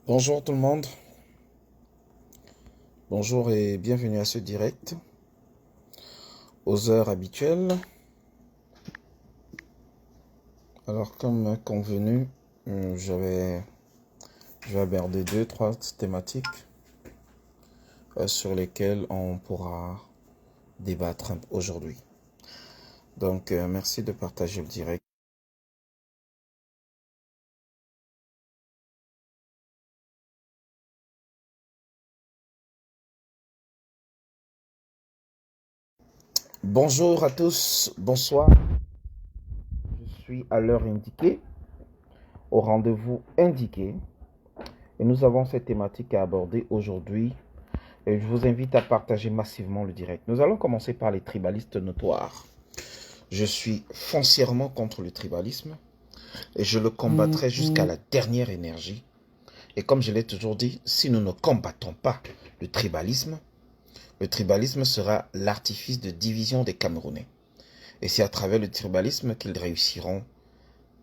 Bonjour tout le monde, bonjour et bienvenue à ce direct aux heures habituelles. Alors comme convenu, je vais aborder trois thématiques sur lesquelles on pourra débattre aujourd'hui. Donc merci de partager le direct. Bonjour à tous, bonsoir. Je suis à l'heure indiquée, au rendez-vous indiqué. Et nous avons cette thématique à aborder aujourd'hui. Et je vous invite à partager massivement le direct. Nous allons commencer par les tribalistes notoires. Je suis foncièrement contre le tribalisme et je le combattrai jusqu'à la dernière énergie. Et comme je l'ai toujours dit, si nous ne combattons pas le tribalisme sera l'artifice de division des Camerounais. Et c'est à travers le tribalisme qu'ils réussiront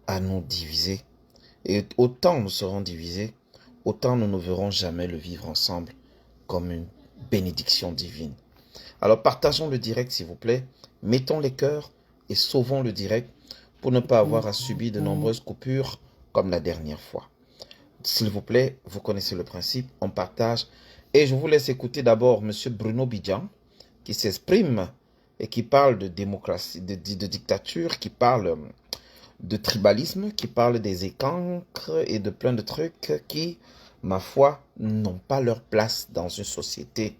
à nous diviser. Et autant nous serons divisés, autant nous ne verrons jamais le vivre ensemble comme une bénédiction divine. Alors partageons le direct s'il vous plaît, mettons les cœurs et sauvons le direct pour ne pas avoir à subir de nombreuses coupures comme la dernière fois. S'il vous plaît, vous connaissez le principe, on partage. Et je vous laisse écouter d'abord M. Bruno Bidjan qui s'exprime et qui parle de démocratie, de dictature, qui parle de tribalisme, qui parle des écancres et de plein de trucs qui, ma foi, n'ont pas leur place dans une société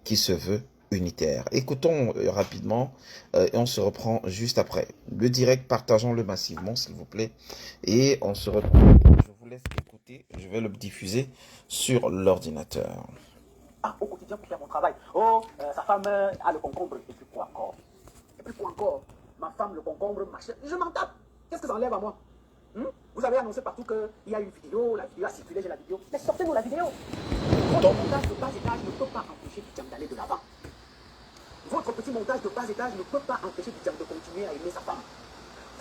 qui se veut unitaire. Écoutons rapidement et on se reprend juste après. Le direct, partageons-le massivement s'il vous plaît. Et on se reprend. Je vous laisse écouter. Je vais le diffuser sur l'ordinateur. Au quotidien pour faire mon travail. Oh, sa femme a le concombre. Et puis quoi encore? Et puis quoi encore? Ma femme, le concombre, machin. Je m'en tape. Qu'est-ce que ça enlève à moi? Vous avez annoncé partout qu'il y a une vidéo, la vidéo a circulé, j'ai la vidéo. Mais sortez-nous la vidéo. Votre montage de bas étage ne peut pas empêcher Bidjan d'aller de l'avant. Votre petit montage de bas étage ne peut pas empêcher Bidjan de continuer à aimer sa femme.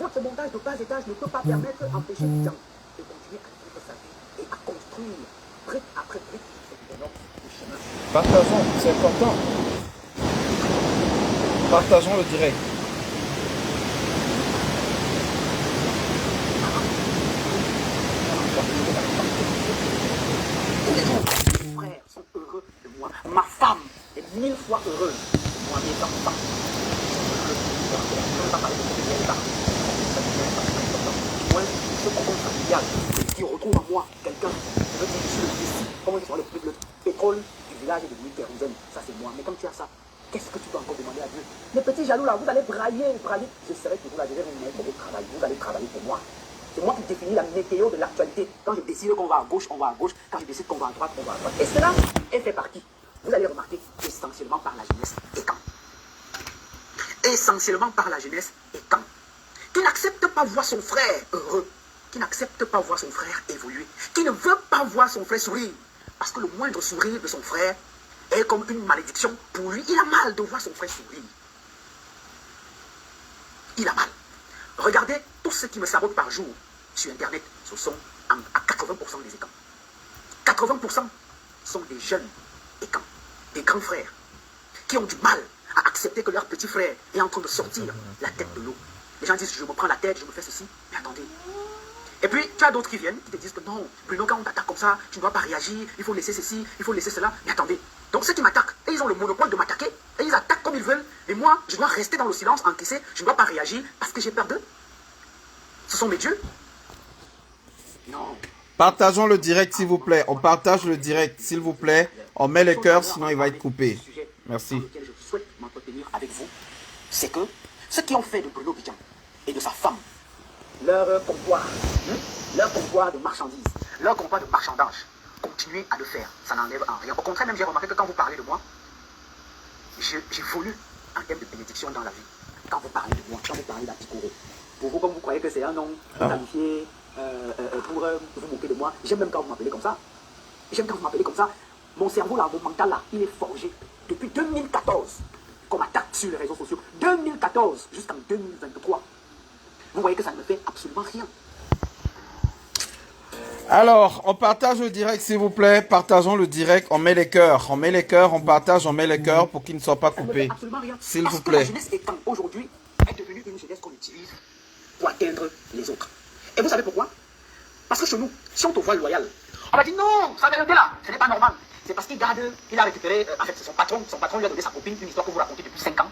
Votre montage de bas étage ne peut pas permettre d'empêcher Bidjan de continuer à vivre sa vie et à construire brique après brique ce chemin. Partageons, c'est important. Partageons le direct. Mes frères sont heureux de moi. Ma femme est 1000 fois heureuse de moi. Mes enfants sont heureux. Ce cocon familial qui retrouve en moi quelqu'un qui veut dire sur le ici, comment ils sont le pétrole du village de l'île Kérosène. Ça c'est moi. Mais comme tu as ça, qu'est-ce que tu dois encore demander à Dieu? Les petits jaloux là, vous allez brailler. Je serai toujours là, je vais vous mettre au travail. Vous allez travailler pour moi. C'est moi qui définis la météo de l'actualité. Quand je décide qu'on va à gauche, on va à gauche. Quand je décide qu'on va à droite, on va à droite. Et cela est fait par qui? Vous allez remarquer essentiellement par la jeunesse et quand. Essentiellement par la jeunesse et quand. Qui n'accepte pas voir son frère heureux. Qui n'accepte pas voir son frère évoluer. Qui ne veut pas voir son frère sourire. Parce que le moindre sourire de son frère est comme une malédiction. Pour lui, il a mal de voir son frère sourire. Il a mal. Regardez tous ceux qui me sabotent par jour sur Internet, ce sont à 80% des écans. 80% sont des jeunes écans, des grands frères, qui ont du mal à accepter que leur petit frère est en train de sortir la tête de l'eau. Les gens disent, je me prends la tête, je me fais ceci, mais attendez. Et puis, tu as d'autres qui viennent, qui te disent que non, Bruno, quand on t'attaque comme ça, tu ne dois pas réagir, il faut laisser ceci, il faut laisser cela, mais attendez. Donc ceux qui m'attaquent, et ils ont le monopole de m'attaquer, et ils attaquent comme ils veulent, et moi, je dois rester dans le silence, encaisser, je ne dois pas réagir, parce que j'ai peur d'eux. Ce sont mes dieux. Non. Partageons le direct s'il vous plaît. On partage le direct s'il vous plaît. On met les cœurs sinon il va être coupé. Merci. Lequel je souhaite m'entretenir avec vous, c'est que ceux qui ont fait de Bruno Bidjan et de sa femme leur comptoir de marchandises, leur comptoir de marchandage, continuez à le faire. Ça n'enlève en rien. Au contraire, même j'ai remarqué que quand vous parlez de moi, j'évolue en termes de bénédiction dans la vie. Quand vous parlez de moi, quand vous parlez d'Apikoro, pour vous, comme vous croyez que c'est un nom qualifié pour vous moquer de moi, j'aime même quand vous m'appelez comme ça. J'aime quand vous m'appelez comme ça. Mon cerveau là, mon mental là, il est forgé depuis 2014 qu'on m'attaque sur les réseaux sociaux. 2014 jusqu'en 2023. Vous voyez que ça ne me fait absolument rien. Alors, on partage le direct, s'il vous plaît. Partageons le direct. On met les cœurs. On met les cœurs, on partage, on met les cœurs pour qu'ils ne soient pas Ça ne me fait coupés. absolument rien. S'il Parce vous que la plaît. jeunesse étant aujourd'hui est devenue une jeunesse qu'on utilise pour atteindre les autres. Et vous savez pourquoi? Parce que chez nous, si on te voit loyal, on va dire non, ça vérité là, ce n'est pas normal. C'est parce qu'il garde, il a récupéré, en fait c'est son patron lui a donné sa copine, une histoire que vous racontez depuis 5 ans,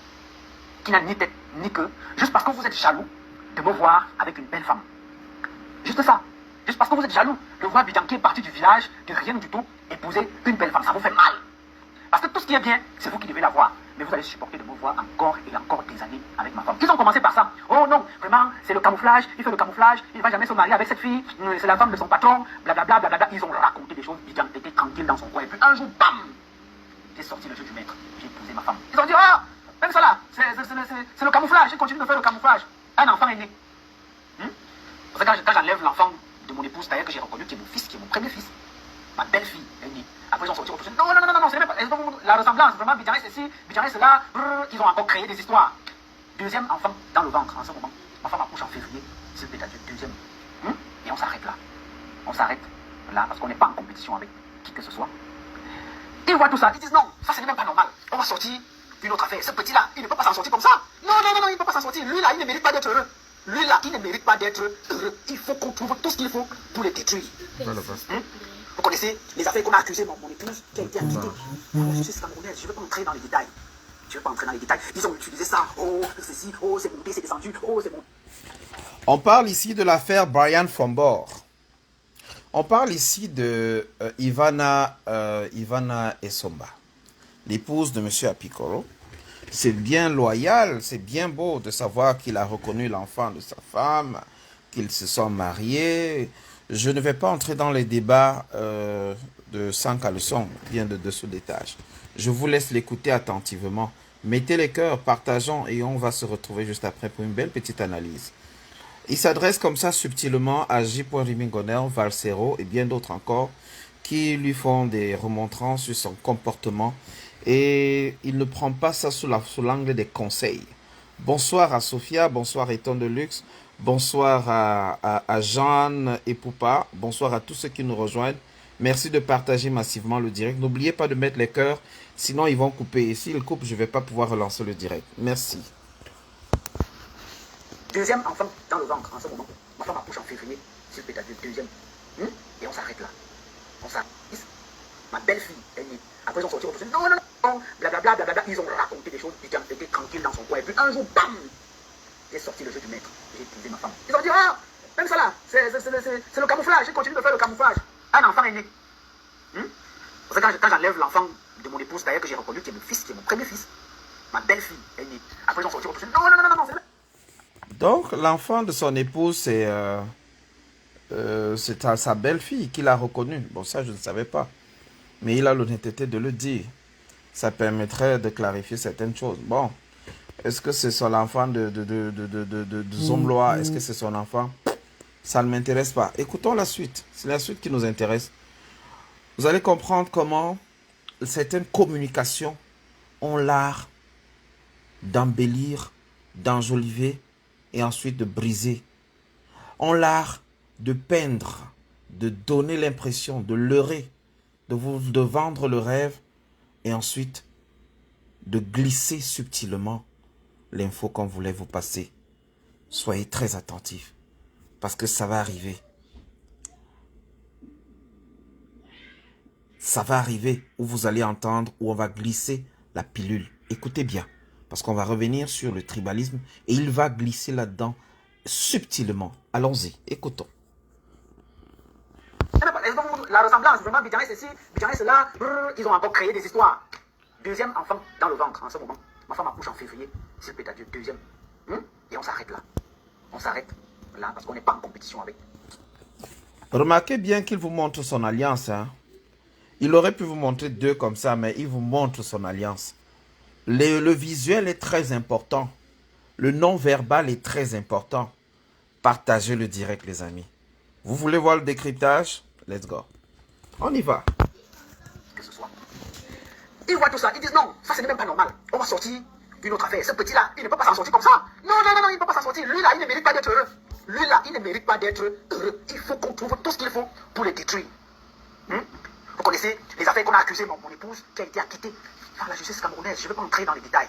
qui n'a ni tête ni queue, juste parce que vous êtes jaloux de me voir avec une belle femme. Juste ça. Juste parce que vous êtes jaloux de voir Bijan qui est parti du village, de rien du tout, épouser une belle femme. Ça vous fait mal. Parce que tout ce qui est bien, c'est vous qui devez l'avoir. Mais vous allez supporter de me voir encore et encore des années avec ma femme. Ils ont commencé par ça. Oh non, vraiment, c'est le camouflage, il fait le camouflage, il ne va jamais se marier avec cette fille, c'est la femme de son patron, blablabla, blablabla. Ils ont raconté des choses, Bijan était tranquille dans son coin. Et puis un jour, bam, j'ai sorti le jeu du maître, j'ai épousé ma femme. Ils ont dit, ah, même ça là, c'est le camouflage, il continue de faire le camouflage. Un enfant est né. Parce que quand j'enlève l'enfant de mon épouse, d'ailleurs que j'ai reconnu, qui est mon fils, qui est mon premier fils, ma belle-fille est née. Après, ils ont sorti autre chose. Non, c'est même pas la ressemblance, vraiment, Bijan est ceci, Bijan est cela. Ils ont encore créé des histoires. Deuxième enfant dans le ventre en ce moment. Ma femme accouche en février, s'il plaît à Dieu, deuxième. Et on s'arrête là. On s'arrête là parce qu'on n'est pas en compétition avec qui que ce soit. Ils voient tout ça, ils disent non, ça c'est même pas normal. On va sortir une autre affaire. Ce petit-là, il ne peut pas s'en sortir comme ça. Non, il ne peut pas s'en sortir. Lui là, il ne mérite pas d'être heureux. Lui là, il ne mérite pas d'être heureux. Il faut qu'on trouve tout ce qu'il faut pour le détruire. Vous connaissez les affaires qu'on a accusées mon épouse qui a été acquittée. Je suis camerounaise, je ne vais pas entrer dans les détails. Ils ont utilisé ça. Oh, ceci, oh, c'est monté, c'est descendu, oh, c'est bon. On parle ici de l'affaire Brian Fombor. On parle ici de Ivana Essomba, l'épouse de M. Apicoro. C'est bien loyal, c'est bien beau de savoir qu'il a reconnu l'enfant de sa femme, qu'ils se sont mariés. Je ne vais pas entrer dans les débats de 5 à leçon, bien de dessous d'étage. Je vous laisse l'écouter attentivement. Mettez les cœurs, partageons et on va se retrouver juste après pour une belle petite analyse. Il s'adresse comme ça subtilement à J. Rimingonel, Valsero et bien d'autres encore qui lui font des remontrances sur son comportement et il ne prend pas ça sous l'angle des conseils. Bonsoir à Sophia, bonsoir Eton de Luxe, bonsoir à Jeanne et Poupa, bonsoir à tous ceux qui nous rejoignent. Merci de partager massivement le direct. N'oubliez pas de mettre les cœurs, sinon ils vont couper. Et s'ils coupent, je ne vais pas pouvoir relancer le direct. Merci. Deuxième enfant dans le ventre en ce moment. Ma femme accouche en février, s'il plaît à Dieu, deuxième. Et on s'arrête là. On s'arrête. Ma belle-fille est née. Après, ils ont sorti autre chose. Non, blablabla, blablabla. Ils ont raconté des choses. Bijan était tranquille dans son coin. Et puis un jour, bam, j'ai sorti le jeu du maître. J'ai épousé ma femme. Ils ont dit, ah, même ça là, c'est le camouflage. Ils continuent de faire le camouflage. Un enfant est né. Parce que quand j'enlève l'enfant de mon épouse, d'ailleurs que j'ai reconnu, qui est mon fils, qui est mon premier fils, ma belle-fille est née. Après, ils ont sorti autre chose. Non, c'est donc, l'enfant de son épouse, c'est sa belle-fille qu'il a reconnue. Bon, ça, je ne savais pas. Mais il a l'honnêteté de le dire. Ça permettrait de clarifier certaines choses. Bon, est-ce que c'est son enfant de Zomloa? Est-ce que c'est son enfant? Ça ne m'intéresse pas. Écoutons la suite. C'est la suite qui nous intéresse. Vous allez comprendre comment certaines communications ont l'art d'embellir, d'enjoliver et ensuite de briser. Ont l'art de peindre, de donner l'impression, de leurrer, de vendre le rêve et ensuite de glisser subtilement l'info qu'on voulait vous passer. Soyez très attentifs parce que ça va arriver. Ça va arriver où vous allez entendre, où on va glisser la pilule. Écoutez bien, parce qu'on va revenir sur le tribalisme et il va glisser là-dedans subtilement. Allons-y, écoutons. La ressemblance, vraiment, Bijan est ceci, Bijan est cela. Ils ont encore créé des histoires. Deuxième enfant dans le ventre en ce moment. Ma femme accouche en février, s'il plaît à Dieu, deuxième. Et on s'arrête là. On s'arrête là parce qu'on n'est pas en compétition avec. Remarquez bien qu'il vous montre son alliance. Hein? Il aurait pu vous montrer deux comme ça, mais il vous montre son alliance. Le visuel est très important. Le non-verbal est très important. Partagez le direct, les amis. Vous voulez voir le décryptage? Let's go. On y va. Que ce soit. Ils voient tout ça, ils disent non, ça ce n'est même pas normal. On va sortir une autre affaire. Ce petit-là, il ne peut pas s'en sortir comme ça. Non, il ne peut pas s'en sortir. Lui là, il ne mérite pas d'être heureux. lui là, il ne mérite pas d'être heureux. Il faut qu'on trouve tout ce qu'il faut pour le détruire. Vous connaissez les affaires qu'on a accusé mon épouse, qui a été acquittée par la justice camerounaise. Je ne vais pas entrer dans les détails.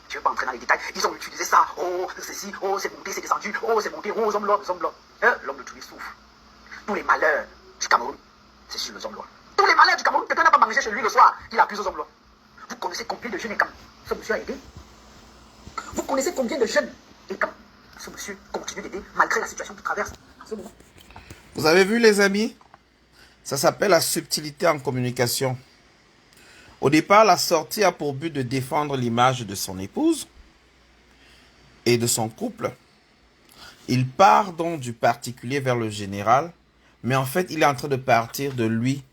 Je ne vais pas entrer dans les détails. Ils ont utilisé ça. Oh, ceci, oh, c'est monté, c'est descendu. Oh, c'est monté, oh, Zomlo, Zomlo. L'homme de Tunis souffre. Tous les malheurs du Cameroun, c'est sur le Zomlo. Tous les malheurs du Cameroun, quelqu'un n'a pas mangé chez lui le soir, il accuse Zomlo. Vous connaissez combien de jeunes et quand ce monsieur a aidé? Vous connaissez combien de jeunes et quand ce monsieur continue d'aider malgré la situation qu'il traverse en ce moment? Vous avez vu les amis? Ça s'appelle la subtilité en communication. Au départ, la sortie a pour but de défendre l'image de son épouse et de son couple. Il part donc du particulier vers le général, mais en fait, il est en train de partir de lui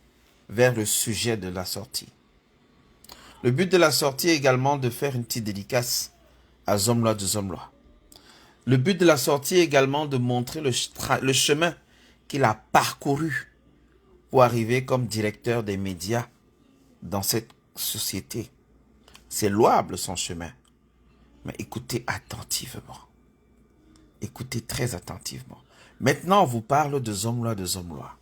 vers le sujet de la sortie. Le but de la sortie est également de faire une petite dédicace à Zomlois de Zomlois. Le but de la sortie est également de montrer le chemin qu'il a parcouru pour arriver comme directeur des médias dans cette société. C'est louable son chemin, mais écoutez attentivement. Écoutez très attentivement. Maintenant, on vous parle de Zomlois de Zomlois.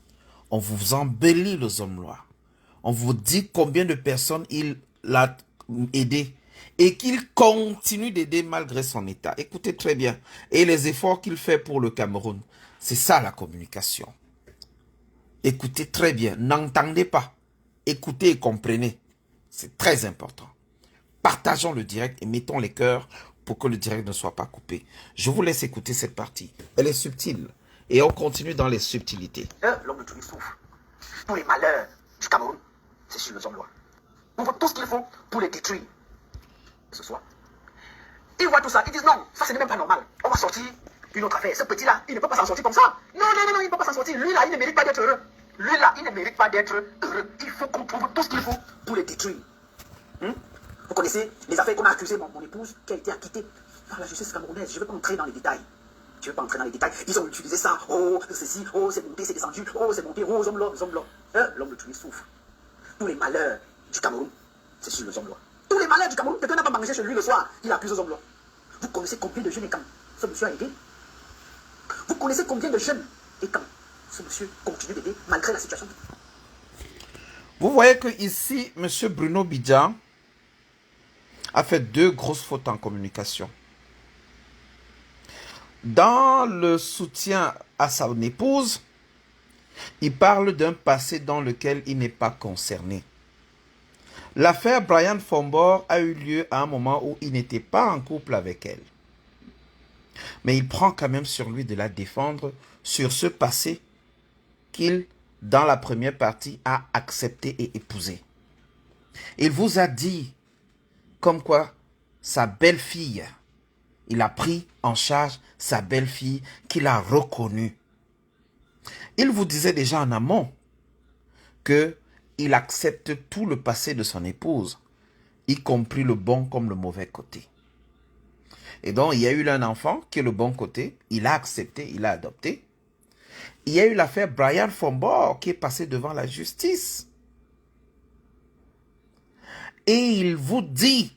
On vous embellit le Zomlois. On vous dit combien de personnes il a aidé et qu'il continue d'aider malgré son état. Écoutez très bien. Et les efforts qu'il fait pour le Cameroun. C'est ça la communication. Écoutez très bien. N'entendez pas. Écoutez et comprenez. C'est très important. Partageons le direct et mettons les cœurs pour que le direct ne soit pas coupé. Je vous laisse écouter cette partie. Elle est subtile. Et on continue dans les subtilités. L'homme de Tunis souffre. Tous les malheurs du Cameroun, c'est sur le Zomlois. On voit tout ce qu'il faut pour les détruire. Ce soir. Ils voient tout ça. Ils disent non, ça ce n'est même pas normal. On va sortir une autre affaire. Ce petit-là, il ne peut pas s'en sortir comme ça. Non, non, non, non, il ne peut pas s'en sortir. Lui là, il ne mérite pas d'être heureux. Lui là, il ne mérite pas d'être heureux. Il faut qu'on trouve tout ce qu'il faut pour les détruire. Vous connaissez les affaires qu'on a accusé mon épouse, qui a été acquittée par la justice camerounaise. Je ne vais pas entrer dans les détails. Je ne vais pas entrer dans les détails. Ils ont utilisé ça. Oh, ceci, oh, c'est monté, c'est descendu. Oh, c'est monté, oh, Zomlo, Zomlo. L'homme de Tunis souffre. Tous les malheurs du Cameroun, c'est sur le Zomlo. Tous les malheurs du Cameroun, quelqu'un n'a pas mangé chez lui le soir, il accuse Zomlo. Vous connaissez combien de jeunes et quand ce monsieur a aidé? Vous connaissez combien de jeunes et quand ce monsieur continue d'aider malgré la situation? Vous voyez que ici, M. Bruno Bidja a fait deux grosses fautes en communication. Dans le soutien à son épouse, il parle d'un passé dans lequel il n'est pas concerné. L'affaire Brian Fombor a eu lieu à un moment où il n'était pas en couple avec elle. Mais il prend quand même sur lui de la défendre sur ce passé qu'il, dans la première partie, a accepté et épousé. Il vous a dit comme quoi sa belle-fille, il a pris en charge sa belle-fille qu'il a reconnue. Il vous disait déjà en amont qu'il accepte tout le passé de son épouse, y compris le bon comme le mauvais côté. Et donc, il y a eu un enfant qui est le bon côté, il a accepté, il a adopté. Il y a eu l'affaire Brian Fombor qui est passée devant la justice. Et il vous dit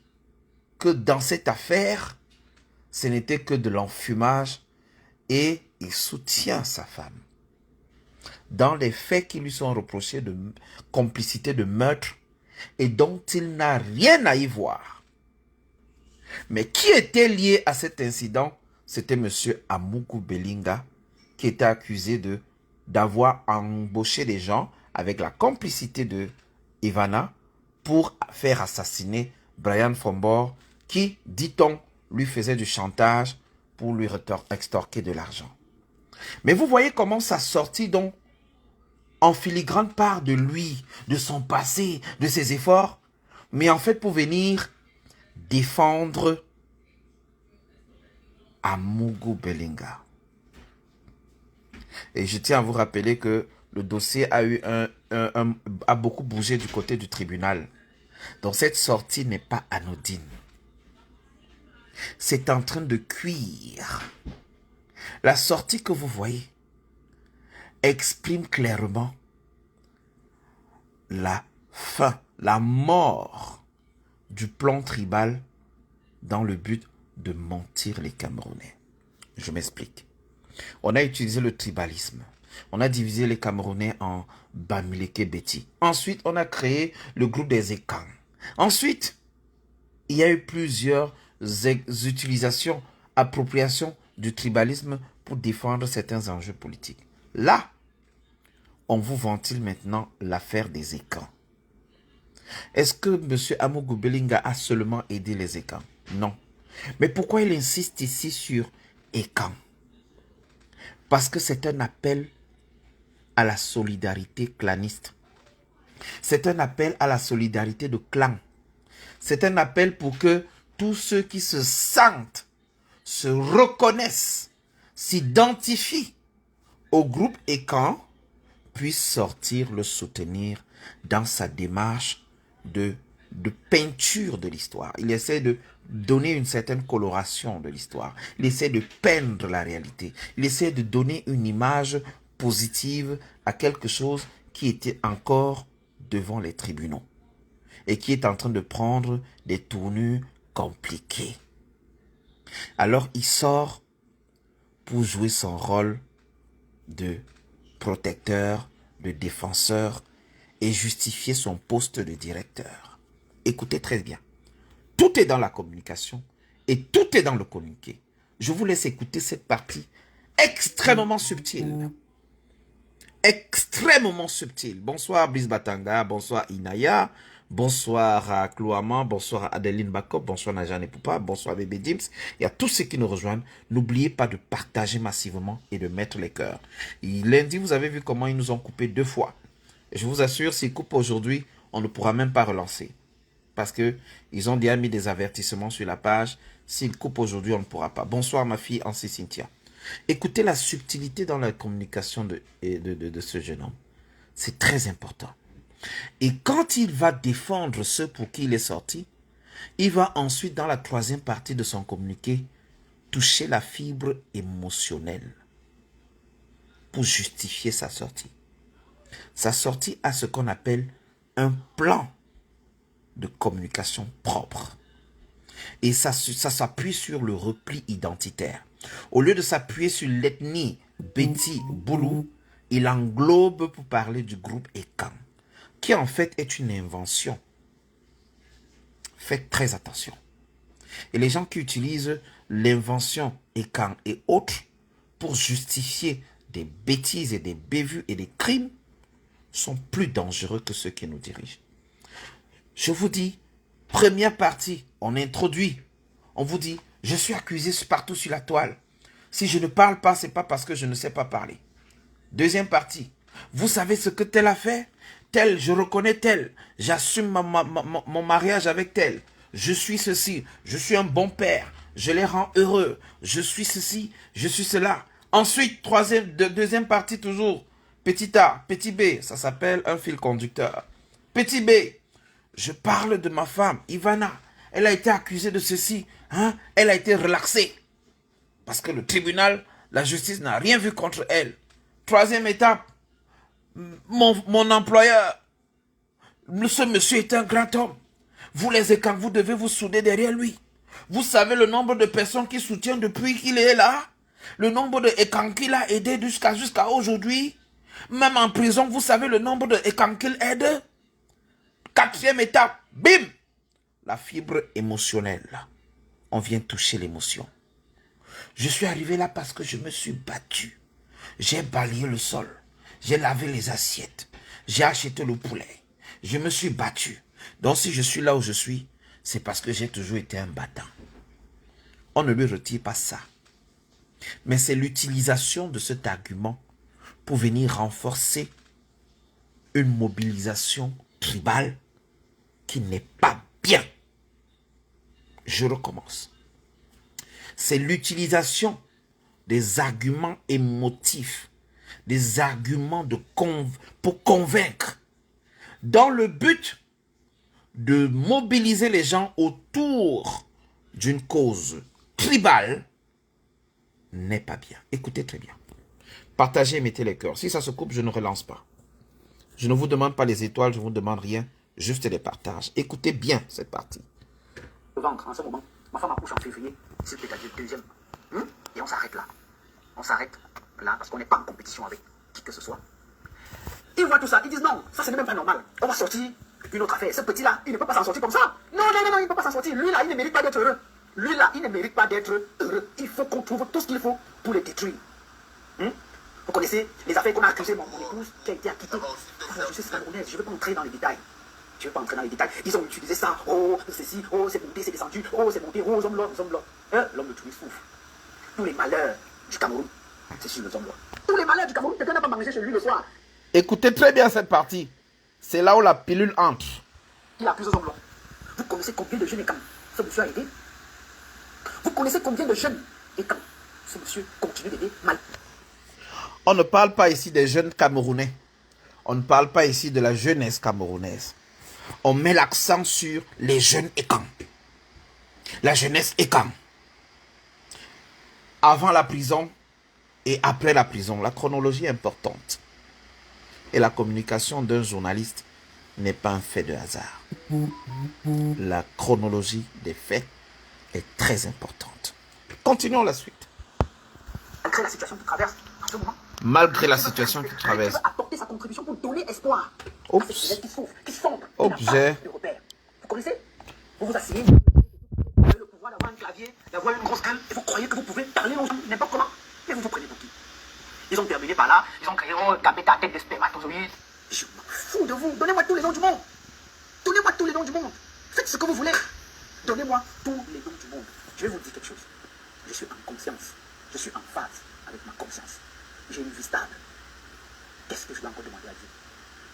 que dans cette affaire, ce n'était que de l'enfumage et il soutient sa femme. Dans les faits qui lui sont reprochés de complicité de meurtre et dont il n'a rien à y voir. Mais qui était lié à cet incident? C'était M. Amougou Belinga qui était accusé d'avoir embauché des gens avec la complicité de Ivana pour faire assassiner Brian Fombor qui, dit-on, lui faisait du chantage pour lui extorquer de l'argent. Mais vous voyez comment ça sortit donc en filigrane part de lui, de son passé, de ses efforts, mais en fait pour venir défendre Amougou Belinga. Et je tiens à vous rappeler que le dossier a beaucoup bougé du côté du tribunal. Donc cette sortie n'est pas anodine. C'est en train de cuire. La sortie que vous voyez exprime clairement la fin, la mort du plan tribal dans le but de mentir les Camerounais. Je m'explique. On a utilisé le tribalisme. On a divisé les Camerounais en Bamileke Beti. Ensuite, on a créé le groupe des Ekans. Ensuite, il y a eu plusieurs utilisations, appropriations du tribalisme pour défendre certains enjeux politiques. Là, on vous ventile maintenant l'affaire des Ekans. Est-ce que M. Amougou Belinga a seulement aidé les Ekans? Non. Mais pourquoi il insiste ici sur Ekans? Parce que c'est un appel à la solidarité claniste. C'est un appel à la solidarité de clan. C'est un appel pour que tous ceux qui se sentent, se reconnaissent, s'identifient au groupe Ekan puissent sortir le soutenir dans sa démarche de peinture de l'histoire. Il essaie de donner une certaine coloration de l'histoire. Il essaie de peindre la réalité. Il essaie de donner une image positive à quelque chose qui était encore devant les tribunaux et qui est en train de prendre des tournures compliquées. Alors il sort pour jouer son rôle de protecteur, de défenseur et justifier son poste de directeur. Écoutez très bien. Tout est dans la communication et tout est dans le communiqué. Je vous laisse écouter cette partie extrêmement subtile. Extrêmement subtile. Bonsoir Brice Batanga, bonsoir Inaya, bonsoir à Clouaman, bonsoir à Adeline Bakop, bonsoir Najane Poupa, bonsoir Bébé Dims et à tous ceux qui nous rejoignent. N'oubliez pas de partager massivement et de mettre les cœurs. Lundi, vous avez vu comment ils nous ont coupé 2 fois. Et je vous assure, s'ils coupent aujourd'hui, on ne pourra même pas relancer. Parce qu'ils ont déjà mis des avertissements sur la page. S'ils coupent aujourd'hui, on ne pourra pas. Bonsoir ma fille Ancy Cynthia. Écoutez la subtilité dans la communication de ce jeune homme. C'est très important. Et quand il va défendre ceux pour qui il est sorti, il va ensuite, dans la 3e partie de son communiqué, toucher la fibre émotionnelle pour justifier sa sortie. Sa sortie a ce qu'on appelle un plan de communication propre. Et ça s'appuie sur le repli identitaire. Au lieu de s'appuyer sur l'ethnie Beti Boulou, il englobe pour parler du groupe Ekan, qui en fait est une invention. Faites très attention. Et les gens qui utilisent l'invention Ekan et autres pour justifier des bêtises et des bévues et des crimes sont plus dangereux que ceux qui nous dirigent. Je vous dis, première partie, on introduit. On vous dit, je suis accusé partout sur la toile. Si je ne parle pas, ce n'est pas parce que je ne sais pas parler. Deuxième partie, vous savez ce que tel a fait? Tel, je reconnais tel. J'assume mon mariage avec tel. Je suis ceci. Je suis un bon père. Je les rends heureux. Je suis ceci. Je suis cela. Ensuite, deuxième partie toujours. Petit A, petit B. Ça s'appelle un fil conducteur. Petit B. Je parle de ma femme, Ivana. Elle a été accusée de ceci. Hein? Elle a été relaxée. Parce que le tribunal, la justice n'a rien vu contre elle. 3e étape. Mon employeur. Ce monsieur est un grand homme. Vous les Ekans, vous devez vous souder derrière lui. Vous savez le nombre de personnes qui soutiennent depuis qu'il est là. Le nombre de Ekans qu'il a aidé jusqu'à aujourd'hui. Même en prison, vous savez le nombre de Ekans qu'il aide. 4e étape, bim! La fibre émotionnelle. On vient toucher l'émotion. Je suis arrivé là parce que je me suis battu. J'ai balayé le sol. J'ai lavé les assiettes. J'ai acheté le poulet. Je me suis battu. Donc si je suis là où je suis, c'est parce que j'ai toujours été un battant. On ne lui retire pas ça. Mais c'est l'utilisation de cet argument pour venir renforcer une mobilisation tribale qui n'est pas bien. Je recommence. C'est l'utilisation des arguments émotifs, des arguments pour convaincre, dans le but de mobiliser les gens autour d'une cause tribale, n'est pas bien. Écoutez très bien. Partagez et mettez les cœurs. Si ça se coupe, je ne relance pas. Je ne vous demande pas les étoiles, je ne vous demande rien. Juste les partages. Écoutez bien cette partie. Le ventre, en ce moment, ma femme accouche en février, c'est peut-être le 2e. Et on s'arrête là. On s'arrête. là, parce qu'on n'est pas en compétition avec qui que ce soit. Ils voient tout ça, ils disent non, ça ce n'est même pas normal. On va sortir une autre affaire. Ce petit-là, il ne peut pas s'en sortir comme ça. Non, non, non, non, il ne peut pas s'en sortir. Lui là, il ne mérite pas d'être heureux. Lui là, il ne mérite pas d'être heureux. Il faut qu'on trouve tout ce qu'il faut pour les détruire. Vous connaissez les affaires qu'on a accusées, mon épouse qui a été acquittée. Je sais, c'est camerounaise, je ne veux pas entrer dans les détails. Je ne veux pas entrer dans les détails. Ils ont utilisé ça. Oh, ceci, oh, c'est monté, c'est descendu. Oh, c'est monté, oh, l'homme, l'homme de tous les souffle. Tous les malheurs du Cameroun, c'est sur le hommes-là. Tous les malheurs du Cameroun, quelqu'un n'a pas mangé chez lui le soir. Écoutez très bien cette partie. C'est là où la pilule entre. Il a plusieurs hommes-là. Vous connaissez combien de jeunes et quand ce monsieur a aidé? Vous connaissez combien de jeunes et quand ce monsieur continue d'aider mal? On ne parle pas ici des jeunes Camerounais. On ne parle pas ici de la jeunesse camerounaise. On met l'accent sur les jeunes écans. La jeunesse écan. Avant la prison et après la prison, la chronologie est importante. Et la communication d'un journaliste n'est pas un fait de hasard. La chronologie des faits est très importante. Continuons la suite. Malgré la situation qu'il traverse en ce moment. Malgré la situation qu'il traverse. Il veut apporter sa contribution pour donner espoir. Oups. À ces qui souffrent, qui sont Objet. de repère. Vous connaissez? Vous vous asseyez. Vous avez le pouvoir d'avoir un clavier, d'avoir une grosse gueule, et vous croyez que vous pouvez parler aux gens n'importe comment. Et vous vous prenez pour qui? Ils ont terminé par là, ils ont créé Gambetta à tête de spermatozoïde. Je m'en fous de vous. Donnez-moi tous les noms du monde. Donnez-moi tous les noms du monde. Faites ce que vous voulez. Donnez-moi tous les noms du monde. Je vais vous dire quelque chose. Je suis en conscience. Je suis en phase avec ma conscience. J'ai une vie stable. Qu'est-ce que je dois encore demander à Dieu?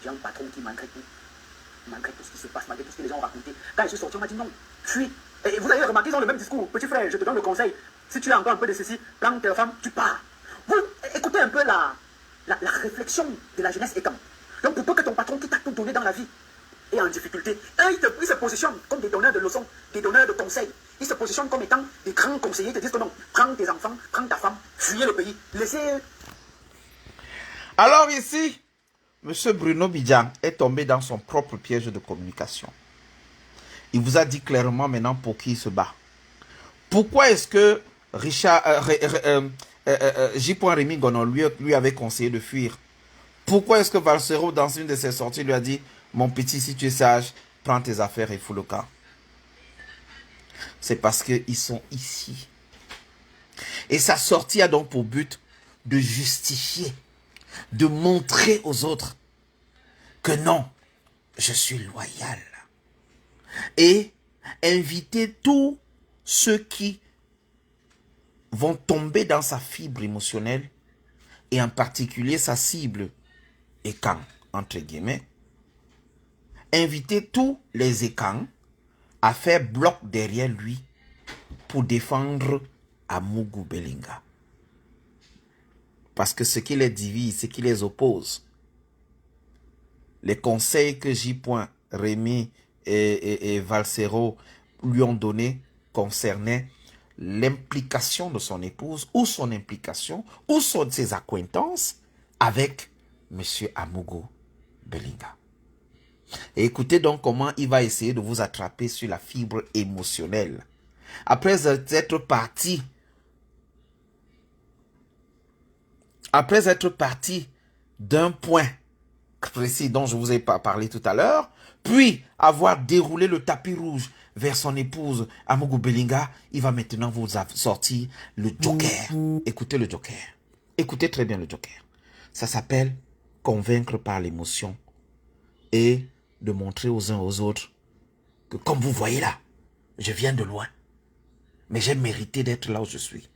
J'ai un patron qui, malgré tout ce qui se passe, malgré tout ce que les gens ont raconté, quand je suis sorti, on m'a dit non, fuis. Et vous avez remarqué, ils ont le même discours. Petit frère, je te donne le conseil. Si tu as encore un peu de ceci, prends tes femmes, tu pars. Vous écoutez un peu la réflexion de la jeunesse étant. Donc pour peu que ton patron qui t'a tout donné dans la vie est en difficulté, il se positionne comme des donneurs de leçons, des donneurs de conseils. Ils se positionnent comme étant des grands conseillers. Ils te disent que non, prends tes enfants, prends ta femme, fuyez le pays, laissez... Alors ici, M. Bruno Bidjan est tombé dans son propre piège de communication. Il vous a dit clairement maintenant pour qui il se bat. Pourquoi est-ce que J. Rémy Gonon lui avait conseillé de fuir? Pourquoi est-ce que Valsero, dans une de ses sorties, lui a dit « Mon petit, si tu es sage, prends tes affaires et fous le camp ». C'est parce qu'ils sont ici. Et sa sortie a donc pour but de justifier, de montrer aux autres que non, je suis loyal. Et inviter tous ceux qui vont tomber dans sa fibre émotionnelle, et en particulier sa cible écan, entre guillemets, inviter tous les écans à faire bloc derrière lui pour défendre Amougou Belinga. Parce que ce qui les divise, ce qui les oppose, les conseils que J. Rémy et Valsero lui ont donnés concernaient l'implication de son épouse ou son implication ou ses acquaintances avec M. Amougou Belinga. Et écoutez donc comment il va essayer de vous attraper sur la fibre émotionnelle. Après être parti d'un point précis dont je vous ai parlé tout à l'heure, puis avoir déroulé le tapis rouge vers son épouse Amougou Belinga, il va maintenant vous sortir le joker. Écoutez le joker. Écoutez très bien le joker. Ça s'appelle convaincre par l'émotion et de montrer aux uns aux autres que comme vous voyez là, je viens de loin, mais j'ai mérité d'être là où je suis.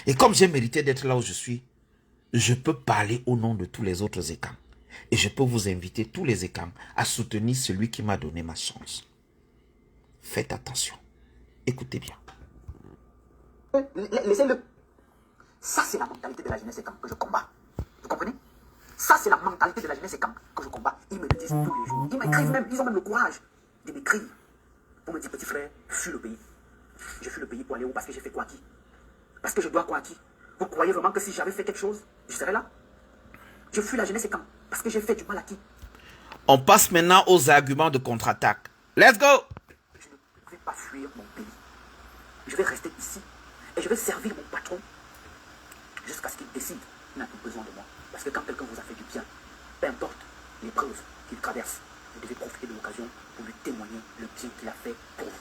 Et comme j'ai mérité d'être là où je suis, je peux parler au nom de tous les autres écans. Et je peux vous inviter tous les écans à soutenir celui qui m'a donné ma chance. Faites attention. Écoutez bien. Laissez-le. Ça, c'est la mentalité de la jeunesse écan que je combats. Vous comprenez? Ça, c'est la mentalité de la jeunesse écan que je combats. Ils me le disent tous les jours. Ils m'écrivent même. Ils ont même le courage de m'écrire pour me dire, petit frère, fuis le pays. Je fuis le pays pour aller où? Parce que j'ai fait quoi à qui? Parce que je dois quoi à qui? Vous croyez vraiment que si j'avais fait quelque chose, je serais là? Je fuis la jeunesse écan parce que j'ai fait du mal à qui? On passe maintenant aux arguments de contre-attaque. Let's go! Je ne vais pas fuir mon pays. Je vais rester ici et je vais servir mon patron jusqu'à ce qu'il décide n'a plus besoin de moi. Parce que quand quelqu'un vous a fait du bien, peu importe l'épreuve qu'il traverse, vous devez profiter de l'occasion pour lui témoigner le bien qu'il a fait pour vous.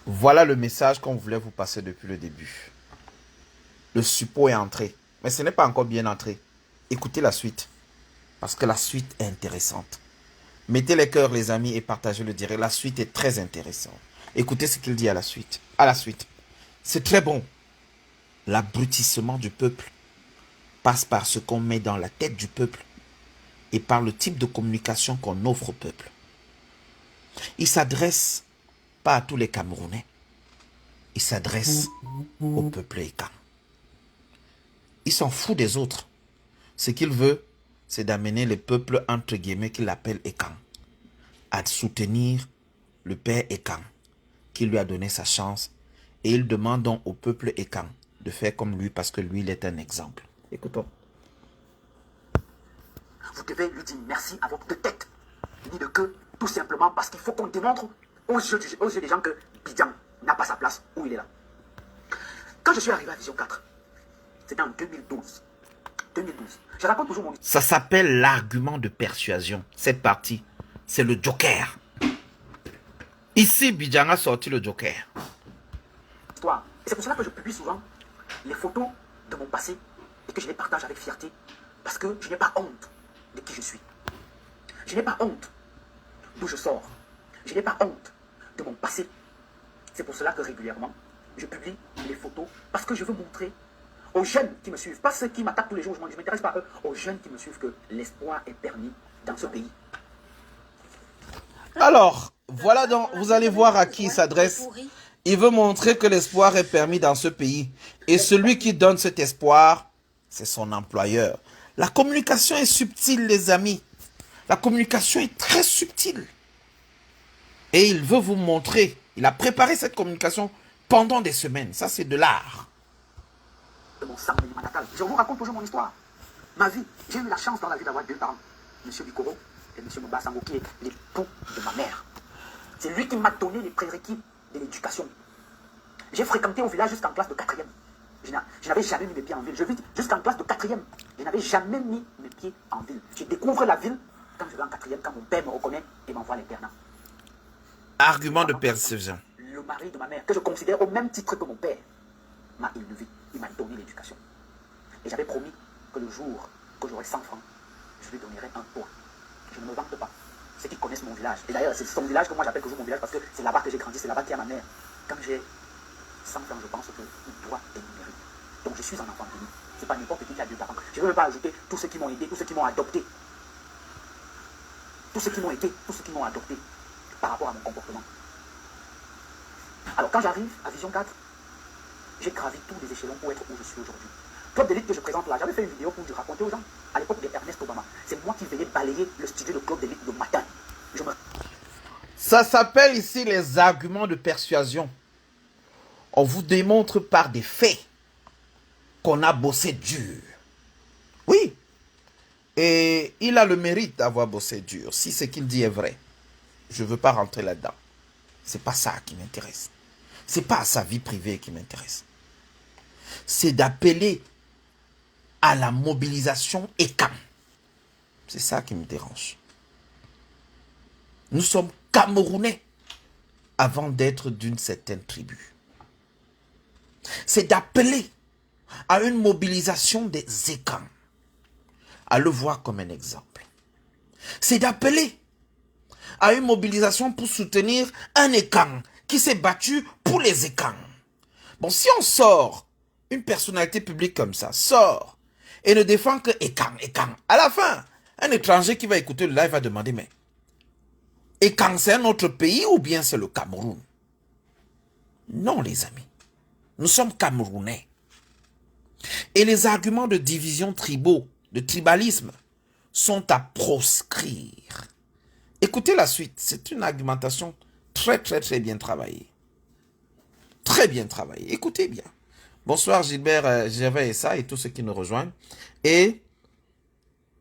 Voilà le message qu'on voulait vous passer depuis le début. Le suppôt est entré, mais ce n'est pas encore bien entré. Écoutez la suite, parce que la suite est intéressante. Mettez les cœurs, les amis, et partagez le direct. La suite est très intéressante. Écoutez ce qu'il dit à la suite. À la suite. C'est très bon. L'abrutissement du peuple passe par ce qu'on met dans la tête du peuple et par le type de communication qu'on offre au peuple. Il s'adresse pas à tous les Camerounais. Il s'adresse au peuple Ekan. Il s'en fout des autres. Ce qu'il veut, c'est d'amener le peuple, entre guillemets, qu'il appelle Ekan, à soutenir le père Ekan, qui lui a donné sa chance. Et il demande donc au peuple Ekan de faire comme lui, parce que lui, il est un exemple. Écoutons. Vous devez lui dire merci à votre tête, ni de queue, tout simplement parce qu'il faut qu'on démontre aux yeux des gens que Bidjan n'a pas sa place où il est là. Quand je suis arrivé à Vision 4, c'était en 2012. Je raconte toujours mon Ça s'appelle l'argument de persuasion. Cette partie, c'est le joker. Ici, Bidjan a sorti le joker. histoire. Et c'est pour cela que je publie souvent les photos de mon passé et que je les partage avec fierté. Parce que je n'ai pas honte de qui je suis. Je n'ai pas honte d'où je sors. Je n'ai pas honte de mon passé. C'est pour cela que régulièrement, je publie les photos parce que je veux montrer aux jeunes qui me suivent, pas ceux qui m'attaquent tous les jours, je ne m'intéresse pas à eux, aux jeunes qui me suivent que l'espoir est permis dans ce pays. Alors, voilà donc, vous allez voir à qui il s'adresse. Il veut montrer que l'espoir est permis dans ce pays. Et celui qui donne cet espoir, c'est son employeur. La communication est subtile, les amis. La communication est très subtile. Et il veut vous montrer. Il a préparé cette communication pendant des semaines. Ça, c'est de l'art. Mon sang de ma natale. Je vous raconte toujours mon histoire. Ma vie, j'ai eu la chance dans la vie d'avoir deux parents. M. Bikoro et M. Mbasango, qui est l'époux de ma mère. C'est lui qui m'a donné les prérequis de l'éducation. J'ai fréquenté au village jusqu'en classe de 4e. Je n'avais jamais mis mes pieds en ville. Je vis jusqu'en classe de 4e. Je n'avais jamais mis mes pieds en ville. Je découvre la ville quand je vais en 4e, quand mon père me reconnaît et m'envoie l'internat. Argument de persuasion. Le mari de ma mère, que je considère au même titre que mon père, m'a élevé. Il m'a donné l'éducation. Et j'avais promis que le jour que j'aurai 100 francs, je lui donnerai un toit. Je ne me vante pas. Ceux qui connaissent mon village. Et d'ailleurs, c'est son village que moi j'appelle toujours mon village parce que c'est là-bas que j'ai grandi, c'est là-bas qu'il y a ma mère. Quand j'ai 100 francs, je pense qu'il doit être numérique. Donc je suis un enfant béni. Ce n'est pas n'importe qui a deux parents. Je ne veux pas ajouter tous ceux qui m'ont aidé, tous ceux qui m'ont adopté. Tous ceux qui m'ont aidé, tous ceux qui m'ont adopté par rapport à mon comportement. Alors quand j'arrive à Vision 4, j'ai gravi tous les échelons pour être où je suis aujourd'hui. Club d'élite que je présente là, j'avais fait une vidéo pour lui raconter aux gens, à l'époque de Ernest Obama. C'est moi qui venais balayer le studio de Club d'élite le matin. Ça s'appelle ici les arguments de persuasion. On vous démontre par des faits qu'on a bossé dur. Oui. Et il a le mérite d'avoir bossé dur, si ce qu'il dit est vrai. Je ne veux pas rentrer là-dedans. C'est pas ça qui m'intéresse. C'est pas sa vie privée qui m'intéresse. C'est d'appeler à la mobilisation Ekan. C'est ça qui me dérange. Nous sommes Camerounais avant d'être d'une certaine tribu. C'est d'appeler à une mobilisation des Ekans, à le voir comme un exemple. C'est d'appeler à une mobilisation pour soutenir un Ekan qui s'est battu pour les Ekans. Bon, si on sort, une personnalité publique comme ça sort et ne défend que Ekan, à la fin, un étranger qui va écouter le live va demander, mais Ekan, c'est un autre pays ou bien c'est le Cameroun? Non, les amis. Nous sommes Camerounais. Et les arguments de division tribaux, de tribalisme, sont à proscrire. Écoutez la suite. C'est une argumentation très bien travaillée. Très bien travaillée. Écoutez bien. Bonsoir Gilbert, Gervais et ça et tous ceux qui nous rejoignent. Et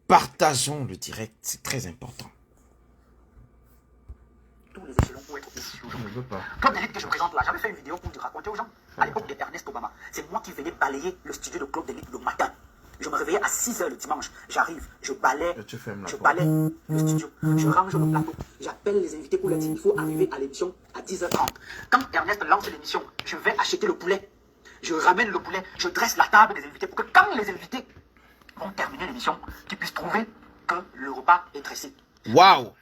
partageons le direct. C'est très important. Tous les échelons pour être ici aujourd'hui. Je ne veux pas. Club d'élite que je présente là, j'avais fait une vidéo pour lui raconter aux gens, à l'époque de Ernest Obama. C'est moi qui venais balayer le studio de Club d'élite le matin. Je me réveillais à 6 heures le dimanche. J'arrive, je balaie, je balaie le studio, je range le plateau. J'appelle les invités pour leur dire qu'il faut arriver à l'émission à 10h30. Quand Ernest lance l'émission, je vais acheter le poulet. Je ramène le poulet, je dresse la table des invités pour que quand les invités vont terminer l'émission, qu'ils puissent trouver que le repas est dressé. Waouh!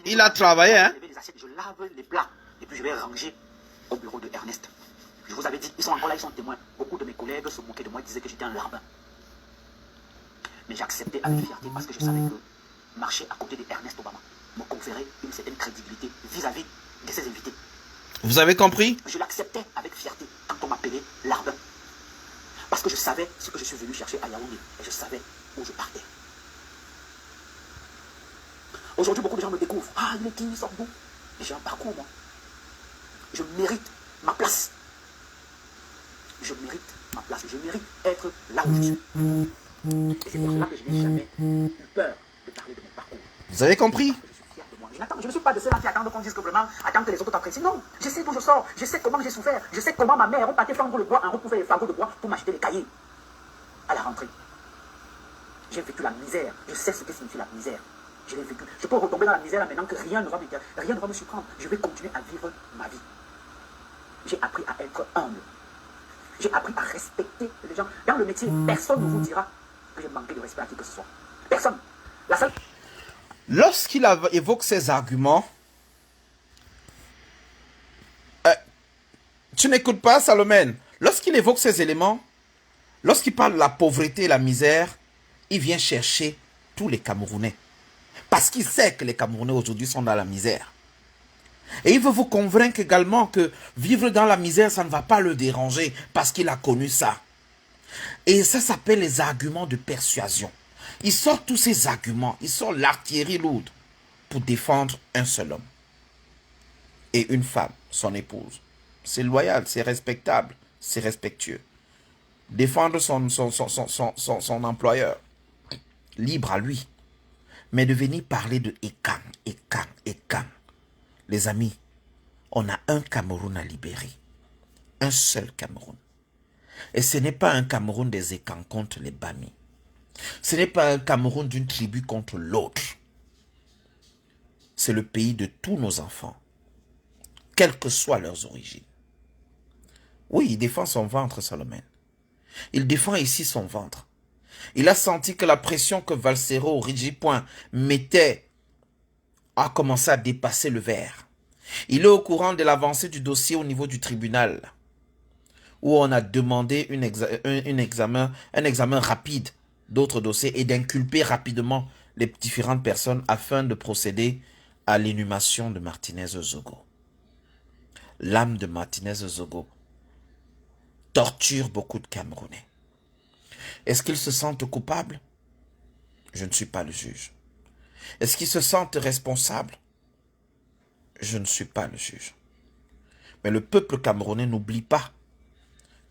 Il a travaillé, hein? Je lave les plats et puis je vais ranger au bureau de Ernest. Je vous avais dit, ils sont encore là, ils sont témoins. Beaucoup de mes collègues se moquaient de moi, disaient que j'étais un larbin. Mais j'acceptais avec fierté parce que je savais que marcher à côté d'Ernest Obama me conférait une certaine crédibilité vis-à-vis de ses invités. Vous avez compris? Je l'acceptais avec fierté quand on m'appelait larbin. Parce que je savais ce que je suis venu chercher à Yaoundé et je savais où je partais. Aujourd'hui, beaucoup de gens me découvrent. Ah, il est qui, il sort d'où? Mais j'ai un parcours, moi. Je mérite ma place. Je mérite ma place. Je mérite être là où je suis. Et c'est pour cela que je n'ai jamais eu peur de parler de mon parcours. Vous avez compris? Parce que je suis fier de moi. Je ne suis pas de ceux-là qui attendent qu'on dise que vraiment, attendent que les autres t'apprécient. Non, je sais d'où je sors. Je sais comment j'ai souffert. Je sais comment ma mère, on partait fendre le bois, on recouvrait les fagots de bois pour m'acheter les cahiers. À la rentrée. J'ai vécu la misère. Je sais ce que signifie la misère. Je l'ai vécu. Je peux retomber dans la misère là maintenant que rien ne va me surprendre. Je vais continuer à vivre ma vie. J'ai appris à être humble. J'ai appris à respecter les gens. Dans le métier, personne ne vous dira que j'ai manqué de respect à qui que ce soit. Personne. La seule... Lorsqu'il évoque ces arguments, tu n'écoutes pas, Salomène. Lorsqu'il évoque ces éléments, lorsqu'il parle de la pauvreté et la misère, il vient chercher tous les Camerounais. Parce qu'il sait que les Camerounais aujourd'hui sont dans la misère. Et il veut vous convaincre également que vivre dans la misère, ça ne va pas le déranger parce qu'il a connu ça. Et ça s'appelle les arguments de persuasion. Il sort tous ces arguments, il sort l'artillerie lourde pour défendre un seul homme. Et une femme, son épouse. C'est loyal, c'est respectable, c'est respectueux. Défendre son employeur, libre à lui. Mais de venir parler de Ekan. Les amis, on a un Cameroun à libérer. Un seul Cameroun. Et ce n'est pas un Cameroun des Ekans contre les Bami. Ce n'est pas un Cameroun d'une tribu contre l'autre. C'est le pays de tous nos enfants, quelles que soient leurs origines. Oui, il défend son ventre, Salomon. Il défend ici son ventre. Il a senti que la pression que Valsero, Rigipoint mettait a commencé à dépasser le verre. Il est au courant de l'avancée du dossier au niveau du tribunal, où on a demandé un examen rapide d'autres dossiers et d'inculper rapidement les différentes personnes afin de procéder à l'inhumation de Martinez Zogo. L'âme de Martinez Zogo torture beaucoup de Camerounais. Est-ce qu'ils se sentent coupables? Je ne suis pas le juge. Est-ce qu'ils se sentent responsables? Je ne suis pas le juge. Mais le peuple camerounais n'oublie pas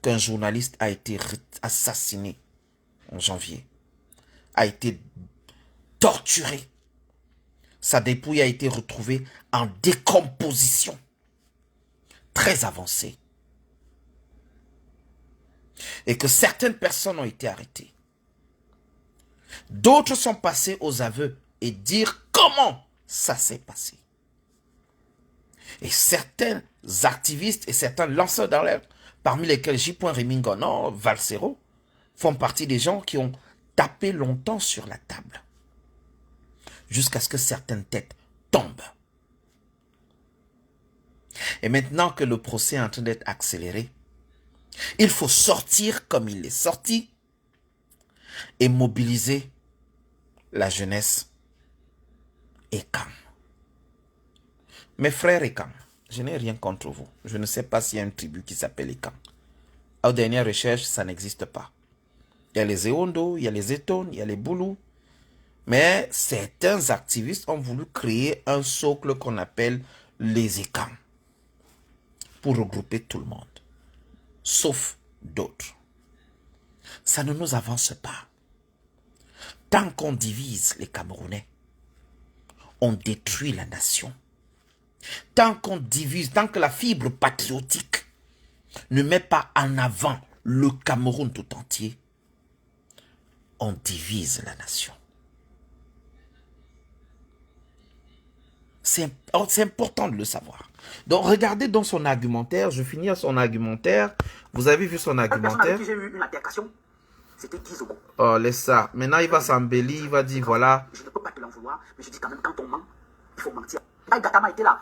qu'un journaliste a été assassiné en janvier, a été torturé. Sa dépouille a été retrouvée en décomposition très avancée. Et que certaines personnes ont été arrêtées. D'autres sont passés aux aveux et dire comment ça s'est passé. Et certains activistes et certains lanceurs d'alerte, parmi lesquels J. Remingono, Valsero, font partie des gens qui ont tapé longtemps sur la table. Jusqu'à ce que certaines têtes tombent. Et maintenant que le procès est en train d'être accéléré, il faut sortir comme il est sorti et mobiliser la jeunesse Ekan. Mes frères Ekan, je n'ai rien contre vous. Je ne sais pas s'il y a une tribu qui s'appelle Ekan. Aux dernières recherches, ça n'existe pas. Il y a les Eondo, il y a les Eton, il y a les Boulou. Mais certains activistes ont voulu créer un socle qu'on appelle les Ekan pour regrouper tout le monde. Sauf d'autres. Ça ne nous avance pas. Tant qu'on divise les Camerounais, on détruit la nation. Tant qu'on divise, tant que la fibre patriotique ne met pas en avant le Cameroun tout entier, on divise la nation. C'est important de le savoir. Donc, regardez dans son argumentaire. Je finis à son argumentaire. Vous avez vu son argumentaire. J'ai eu une altercation. C'était 10 euros. Oh, laisse ça. Maintenant, il va s'embellir. Il va dire, voilà. Je ne peux pas te l'en vouloir, mais je dis quand même, quand on ment, il faut mentir. Gatama était là.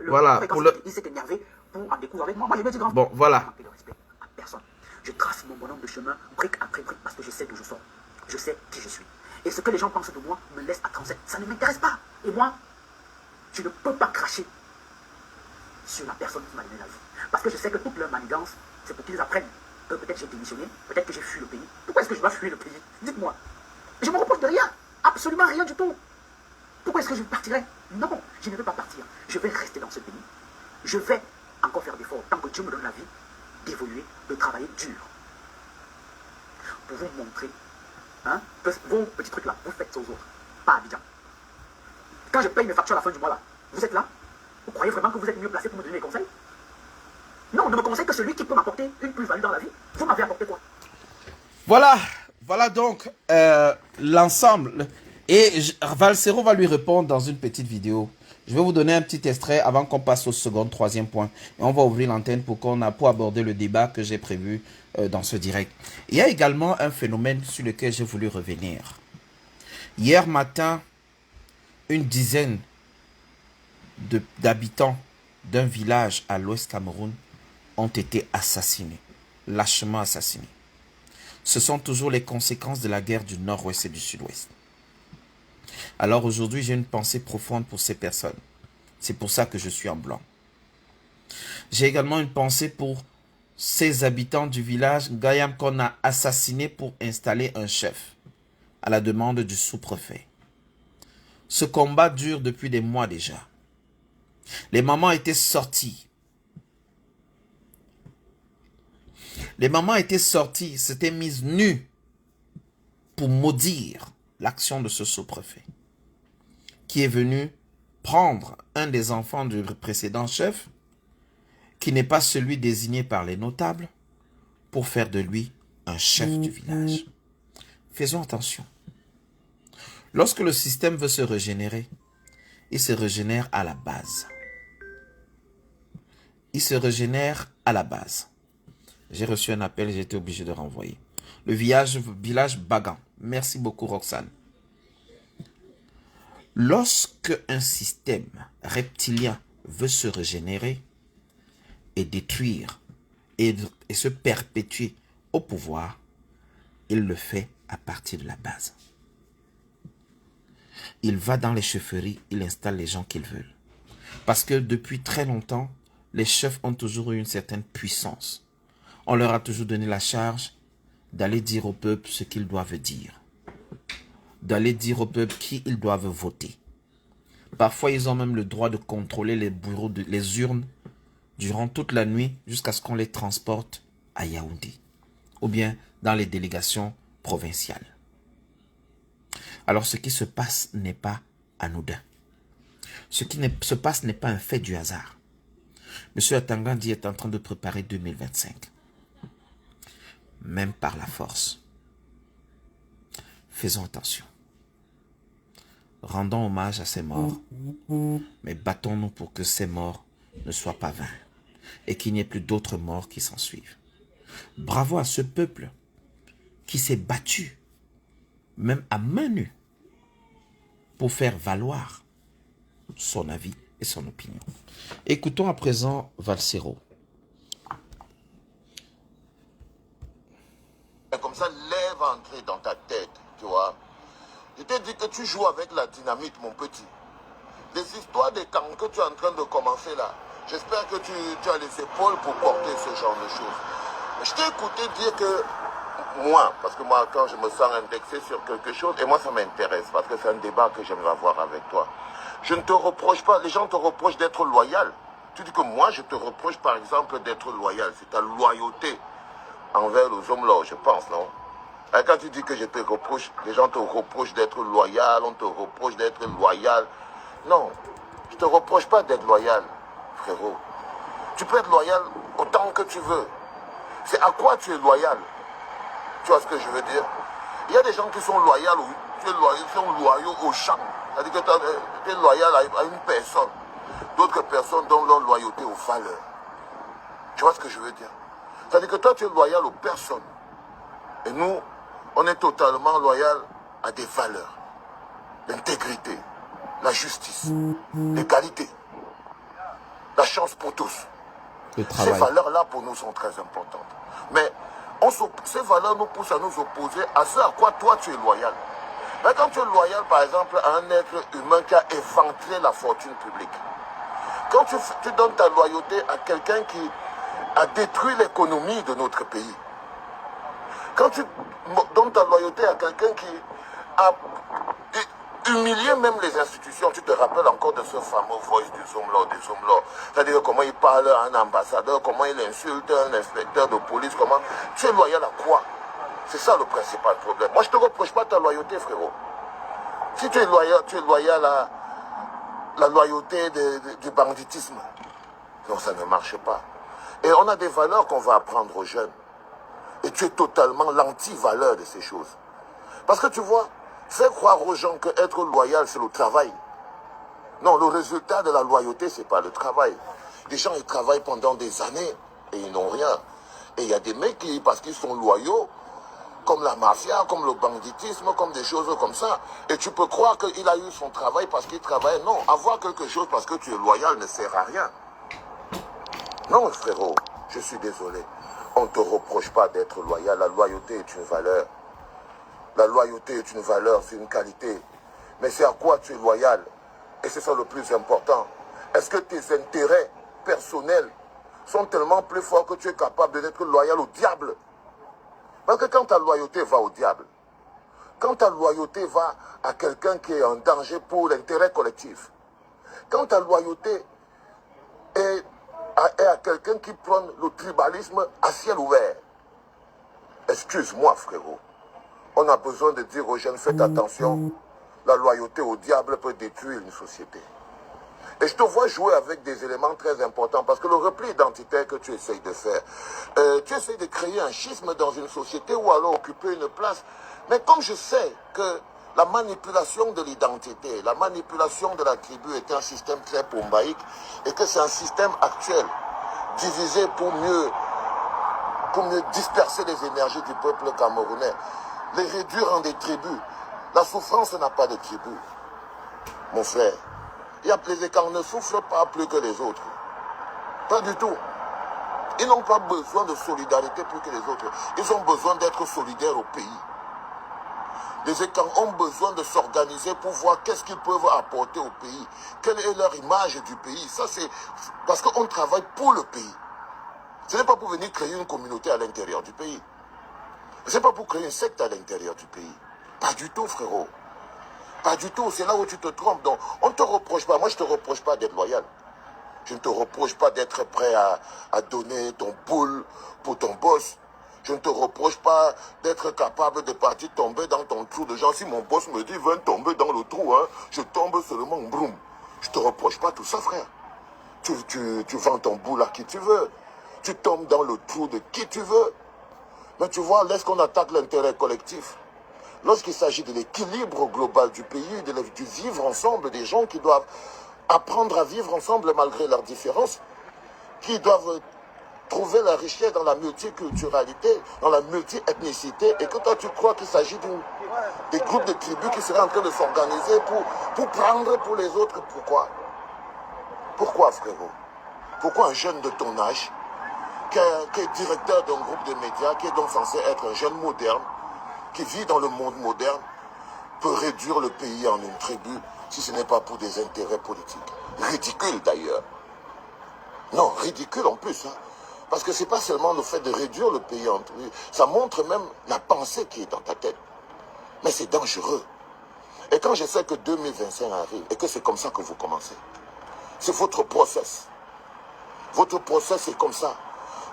Voilà. Il s'est énervé pour en découdre avec moi. Moi, je lui ai dit, grand. Bon, voilà. Je ne respect à personne. Je trace mon bonhomme de chemin, brique après brique, parce que je sais d'où je sors. Je sais qui je suis. Et ce que les gens pensent de moi me laisse à 37. Ça ne m'intéresse pas. Et moi, je ne peux pas cracher sur la personne qui m'a donné la vie. Parce que je sais que toute leur manigance, c'est pour qu'ils apprennent que peut-être j'ai démissionné, peut-être que j'ai fui le pays. Pourquoi est-ce que je dois fuir le pays? Dites-moi. Je ne me reproche de rien. Absolument rien du tout. Pourquoi est-ce que je partirais? Non, je ne veux pas partir. Je vais rester dans ce pays. Je vais encore faire d'efforts tant que Dieu me donne la vie d'évoluer, de travailler dur. Pour vous montrer, hein, que vos petits trucs là, vous faites ça aux autres. Pas à Abidjan. Quand je paye mes factures à la fin du mois là, vous êtes là? Vous croyez vraiment que vous êtes mieux placé pour me donner des conseils? Non, on ne me conseille que celui qui peut m'apporter une plus-value dans la vie. Vous m'avez apporté quoi? Voilà. Voilà donc l'ensemble. Et Valsero va lui répondre dans une petite vidéo. Je vais vous donner un petit extrait avant qu'on passe au second, troisième point. Et on va ouvrir l'antenne pour aborder le débat que j'ai prévu dans ce direct. Il y a également un phénomène sur lequel j'ai voulu revenir. Hier matin, une dizaine d'habitants d'un village à l'ouest Cameroun ont été assassinés, lâchement assassinés. Ce sont toujours les conséquences de la guerre du nord-ouest et du sud-ouest. Alors aujourd'hui, j'ai une pensée profonde pour ces personnes. C'est pour ça que je suis en blanc. J'ai également une pensée pour ces habitants du village Gayam qu'on a assassiné pour installer un chef à la demande du sous-préfet. Ce combat dure depuis des mois déjà. Les mamans étaient sorties. Les mamans étaient sorties, s'étaient mises nues pour maudire l'action de ce sous-préfet qui est venu prendre un des enfants du précédent chef, qui n'est pas celui désigné par les notables, pour faire de lui un chef du village. Faisons attention. Lorsque le système veut se régénérer, il se régénère à la base. Il se régénère à la base. J'ai reçu un appel, j'ai été obligé de renvoyer. Le village Bagan. Merci beaucoup, Roxane. Lorsque un système reptilien veut se régénérer et détruire et se perpétuer au pouvoir, il le fait à partir de la base. Il va dans les chefferies, il installe les gens qu'il veut. Parce que depuis très longtemps, les chefs ont toujours eu une certaine puissance. On leur a toujours donné la charge d'aller dire au peuple ce qu'ils doivent dire. D'aller dire au peuple qui ils doivent voter. Parfois, ils ont même le droit de contrôler les bureaux, les urnes durant toute la nuit jusqu'à ce qu'on les transporte à Yaoundé ou bien dans les délégations provinciales. Alors, ce qui se passe n'est pas anodin. Ce qui se passe n'est pas un fait du hasard. M. Atangandi est en train de préparer 2025. Même par la force. Faisons attention. Rendons hommage à ces morts, mais battons-nous pour que ces morts ne soient pas vains et qu'il n'y ait plus d'autres morts qui s'en suivent. Bravo à ce peuple qui s'est battu, même à main nue, pour faire valoir son avis et son opinion. Écoutons à présent Valsero. Comme ça, lève entrer dans ta tête, tu vois. Je t'ai dit que tu joues avec la dynamite, mon petit. Les histoires des camps que tu es en train de commencer là, j'espère que tu as les épaules pour porter ce genre de choses. Je t'ai écouté dire que moi, parce que moi, quand je me sens indexé sur quelque chose, et moi ça m'intéresse, parce que c'est un débat que j'aimerais avoir avec toi. Je ne te reproche pas, les gens te reprochent d'être loyal. Tu dis que moi, je te reproche par exemple d'être loyal, c'est ta loyauté envers les hommes là, je pense, non? Et quand tu dis que je te reproche, les gens te reprochent d'être loyal, on te reproche d'être loyal. Non, je ne te reproche pas d'être loyal, frérot. Tu peux être loyal autant que tu veux. C'est à quoi tu es loyal. Tu vois ce que je veux dire? Il y a des gens qui sont loyaux, au champ. C'est-à-dire que tu es loyal à une personne. D'autres personnes donnent leur loyauté aux valeurs. Tu vois ce que je veux dire? C'est-à-dire que toi, tu es loyal aux personnes. Et nous, on est totalement loyal à des valeurs. L'intégrité, la justice, l'égalité, la chance pour tous. Ces valeurs-là, pour nous, sont très importantes. Mais ces valeurs nous poussent à nous opposer à ce à quoi toi, tu es loyal. Mais quand tu es loyal, par exemple, à un être humain qui a éventré la fortune publique, quand tu donnes ta loyauté à quelqu'un qui a détruit l'économie de notre pays, quand tu donnes ta loyauté à quelqu'un qui a humilié même les institutions, tu te rappelles encore de ce fameux voice du Zoom-Lord, c'est-à-dire comment il parle à un ambassadeur, comment il insulte un inspecteur de police, comment... Tu es loyal à quoi? C'est ça le principal problème. Moi, je ne te reproche pas ta loyauté, frérot. Si tu es loyal à la loyauté du banditisme, non, ça ne marche pas. Et on a des valeurs qu'on va apprendre aux jeunes. Et tu es totalement l'anti-valeur de ces choses. Parce que tu vois, faire croire aux gens qu'être loyal, c'est le travail. Non, le résultat de la loyauté, ce n'est pas le travail. Les gens, ils travaillent pendant des années et ils n'ont rien. Et il y a des mecs qui, parce qu'ils sont loyaux, comme la mafia, comme le banditisme, comme des choses comme ça. Et tu peux croire qu'il a eu son travail parce qu'il travaille. Non, avoir quelque chose parce que tu es loyal ne sert à rien. Non, frérot, je suis désolé. On ne te reproche pas d'être loyal. La loyauté est une valeur. La loyauté est une valeur, c'est une qualité. Mais c'est à quoi tu es loyal? Et c'est ça le plus important. Est-ce que tes intérêts personnels sont tellement plus forts que tu es capable d'être loyal au diable? Parce que quand ta loyauté va au diable, quand ta loyauté va à quelqu'un qui est en danger pour l'intérêt collectif, quand ta loyauté est à quelqu'un qui prend le tribalisme à ciel ouvert, excuse-moi frérot, on a besoin de dire aux jeunes, faites attention, la loyauté au diable peut détruire une société. Et je te vois jouer avec des éléments très importants, parce que le repli identitaire que tu essayes de faire, tu essayes de créer un schisme dans une société ou alors occuper une place. Mais comme je sais que la manipulation de l'identité, la manipulation de la tribu est un système très pombaïque et que c'est un système actuel, divisé pour mieux disperser les énergies du peuple camerounais, les réduire en des tribus. La souffrance n'a pas de tribu, mon frère. Il y a les écarts ne souffrent pas plus que les autres. Pas du tout. Ils n'ont pas besoin de solidarité plus que les autres. Ils ont besoin d'être solidaires au pays. Les écarts ont besoin de s'organiser pour voir qu'est-ce qu'ils peuvent apporter au pays. Quelle est leur image du pays. Ça, c'est parce qu'on travaille pour le pays. Ce n'est pas pour venir créer une communauté à l'intérieur du pays. Ce n'est pas pour créer une secte à l'intérieur du pays. Pas du tout, frérot. Pas du tout, c'est là où tu te trompes. Donc, on ne te reproche pas. Moi, je ne te reproche pas d'être loyal. Je ne te reproche pas d'être prêt à donner ton boule pour ton boss. Je ne te reproche pas d'être capable de partir tomber dans ton trou de gens. Si mon boss me dit, viens tomber dans le trou, hein, je tombe seulement, broum. Je ne te reproche pas tout ça, frère. Tu vends ton boule à qui tu veux. Tu tombes dans le trou de qui tu veux. Mais tu vois, laisse qu'on attaque l'intérêt collectif. Lorsqu'il s'agit de l'équilibre global du pays, du vivre ensemble, des gens qui doivent apprendre à vivre ensemble malgré leurs différences, qui doivent trouver la richesse dans la multiculturalité, dans la multi-ethnicité, et que toi tu crois qu'il s'agit des groupes de tribus qui seraient en train de s'organiser pour prendre pour les autres. Pourquoi? Pourquoi, frérot? Pourquoi un jeune de ton âge, qui est directeur d'un groupe de médias, qui est donc censé être un jeune moderne, qui vit dans le monde moderne, peut réduire le pays en une tribu si ce n'est pas pour des intérêts politiques. Ridicule d'ailleurs. Non, ridicule en plus. Hein. Parce que ce n'est pas seulement le fait de réduire le pays en tribu, ça montre même la pensée qui est dans ta tête. Mais c'est dangereux. Et quand je sais que 2025 arrive et que c'est comme ça que vous commencez, c'est votre process. Votre process est comme ça.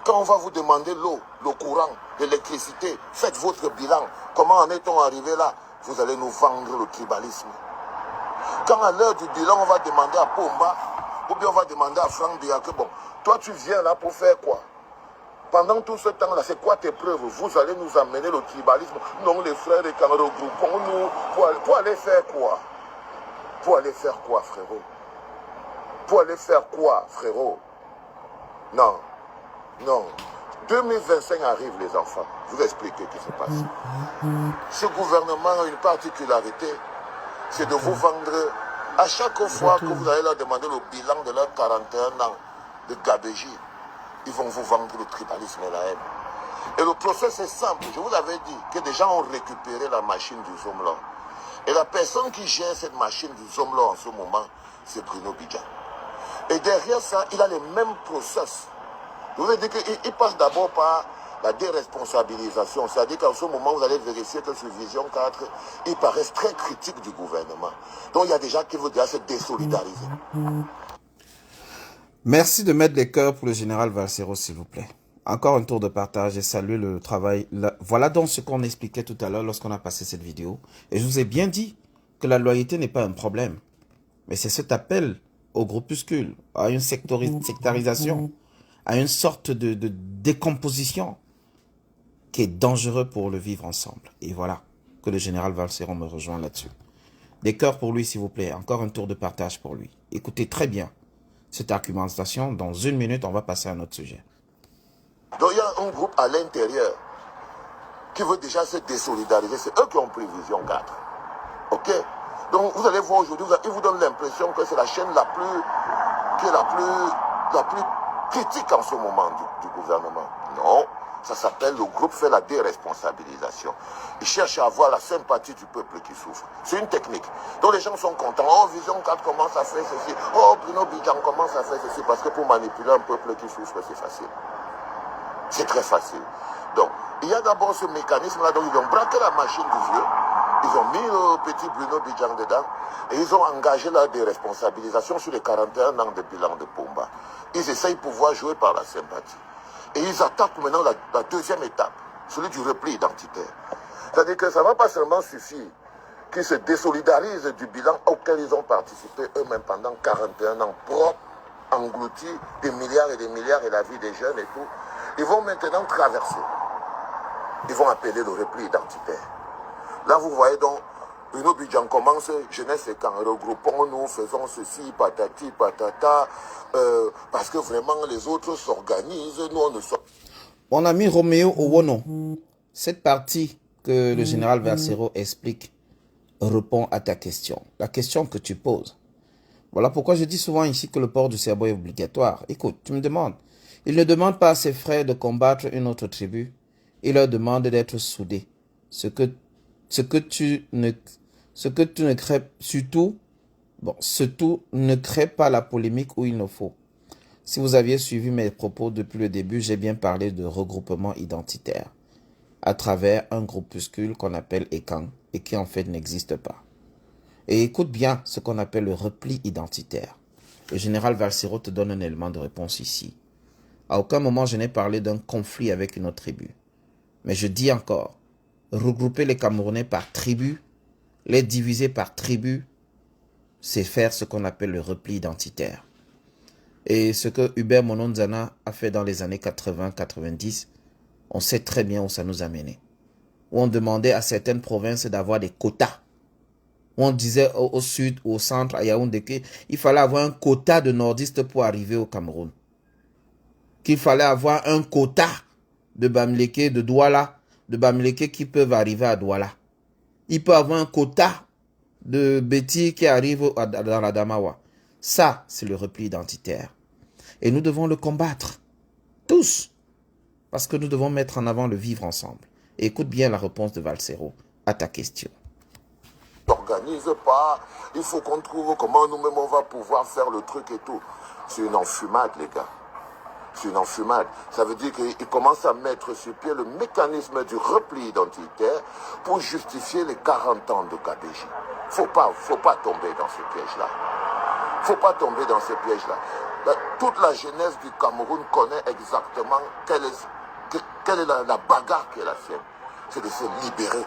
Quand on va vous demander l'eau, le courant, l'électricité, faites votre bilan. Comment en est-on arrivé là? Vous allez nous vendre le tribalisme. Quand à l'heure du bilan, on va demander à Pomba, ou bien on va demander à Franck Dia que bon, toi tu viens là pour faire quoi? Pendant tout ce temps-là, c'est quoi tes preuves? Vous allez nous amener le tribalisme? Non, les frères et quand regroupons-nous pour aller faire quoi? Pour aller faire quoi, frérot? Pour aller faire quoi, frérot? Non, non. 2025 arrive, les enfants. Je vous explique ce qui se passe. Ce gouvernement a une particularité, c'est de vous vendre, à chaque fois que vous allez leur demander le bilan de leurs 41 ans de gabégie, ils vont vous vendre le tribalisme et la haine. Et le process est simple. Je vous avais dit que des gens ont récupéré la machine du Zomlo. Et la personne qui gère cette machine du Zomlo en ce moment, c'est Bruno Bidjan. Et derrière ça, il a les mêmes process. Je vous ai dit qu'il passe d'abord par la déresponsabilisation. C'est-à-dire qu'en ce moment, vous allez vérifier que sur Vision 4, ils paraissent très critiques du gouvernement. Donc il y a des gens qui veulent déjà se désolidariser. Merci de mettre les cœurs pour le général Valsero, s'il vous plaît. Encore un tour de partage et saluer le travail. Voilà donc ce qu'on expliquait tout à l'heure lorsqu'on a passé cette vidéo. Et je vous ai bien dit que la loyauté n'est pas un problème. Mais c'est cet appel au groupuscule, à une sectarisation, à une sorte de décomposition qui est dangereux pour le vivre ensemble. Et voilà que le général Valsero me rejoint là-dessus. Des cœurs pour lui, s'il vous plaît. Encore un tour de partage pour lui. Écoutez très bien cette argumentation. Dans une minute, on va passer à un autre sujet. Donc il y a un groupe à l'intérieur qui veut déjà se désolidariser. C'est eux qui ont pris Vision 4. Ok? Donc vous allez voir aujourd'hui, ils vous donnent l'impression que c'est la chaîne la plus critique en ce moment du gouvernement. Non, ça s'appelle le groupe fait la déresponsabilisation. Ils cherchent à avoir la sympathie du peuple qui souffre. C'est une technique. Donc les gens sont contents. Oh, Vision 4 commence à faire ceci. Oh, Bruno Bidjan commence à faire ceci. Parce que pour manipuler un peuple qui souffre, c'est facile. C'est très facile. Donc, il y a d'abord ce mécanisme-là. Donc, ils ont braqué la machine du vieux. Ils ont mis le petit Bruno Bidjan dedans. Et ils ont engagé la déresponsabilisation sur les 41 ans de bilan de Pomba. Ils essayent de pouvoir jouer par la sympathie. Et ils attaquent maintenant la deuxième étape, celui du repli identitaire. C'est-à-dire que ça ne va pas seulement suffire qu'ils se désolidarisent du bilan auquel ils ont participé eux-mêmes pendant 41 ans, propres, engloutis, des milliards et la vie des jeunes et tout. Ils vont maintenant traverser. Ils vont appeler le repli identitaire. Là, vous voyez donc, Bruno Bidjan commence, jeunesse et quand regroupons-nous, faisons ceci, patati, patata, parce que vraiment les autres s'organisent, nous on ne sommes... Mon ami Roméo Owono, cette partie que le général Valsero explique répond à ta question. La question que tu poses. Voilà pourquoi je dis souvent ici que le port du cerveau est obligatoire. Écoute, tu me demandes. Il ne demande pas à ses frères de combattre une autre tribu. Il leur demande d'être soudés. Ce que tu ne crées surtout ne crée pas la polémique où il ne faut. Si vous aviez suivi mes propos depuis le début, j'ai bien parlé de regroupement identitaire à travers un groupuscule qu'on appelle ECAN et qui en fait n'existe pas. Et écoute bien ce qu'on appelle le repli identitaire. Le général Valsero te donne un élément de réponse ici. À aucun moment je n'ai parlé d'un conflit avec une autre tribu. Mais je dis encore, regrouper les Camerounais par tribu, les diviser par tribu, c'est faire ce qu'on appelle le repli identitaire. Et ce que Hubert Mononzana a fait dans les années 80-90, on sait très bien où ça nous a mené. Où on demandait à certaines provinces d'avoir des quotas. Où on disait au sud ou au centre, à Yaoundé, qu'il fallait avoir un quota de nordistes pour arriver au Cameroun. Qu'il fallait avoir un quota de Bamileke, de Douala, de Bamileke qui peuvent arriver à Douala. Il peut avoir un quota de Betty qui arrive dans la Damawa. Ça, c'est le repli identitaire. Et nous devons le combattre. Tous. Parce que nous devons mettre en avant le vivre ensemble. Et écoute bien la réponse de Valsero à ta question. N'organise pas. Il faut qu'on trouve comment nous-mêmes on va pouvoir faire le truc et tout. C'est une enfumade, les gars. C'est une enfumade. Ça veut dire qu'ils commencent à mettre sur pied le mécanisme du repli identitaire pour justifier les 40 ans de KBJ. Faut pas tomber dans ce piège-là. Faut pas tomber dans ce piège-là. Toute la jeunesse du Cameroun connaît exactement quelle est la bagarre qui est la sienne. C'est de se libérer.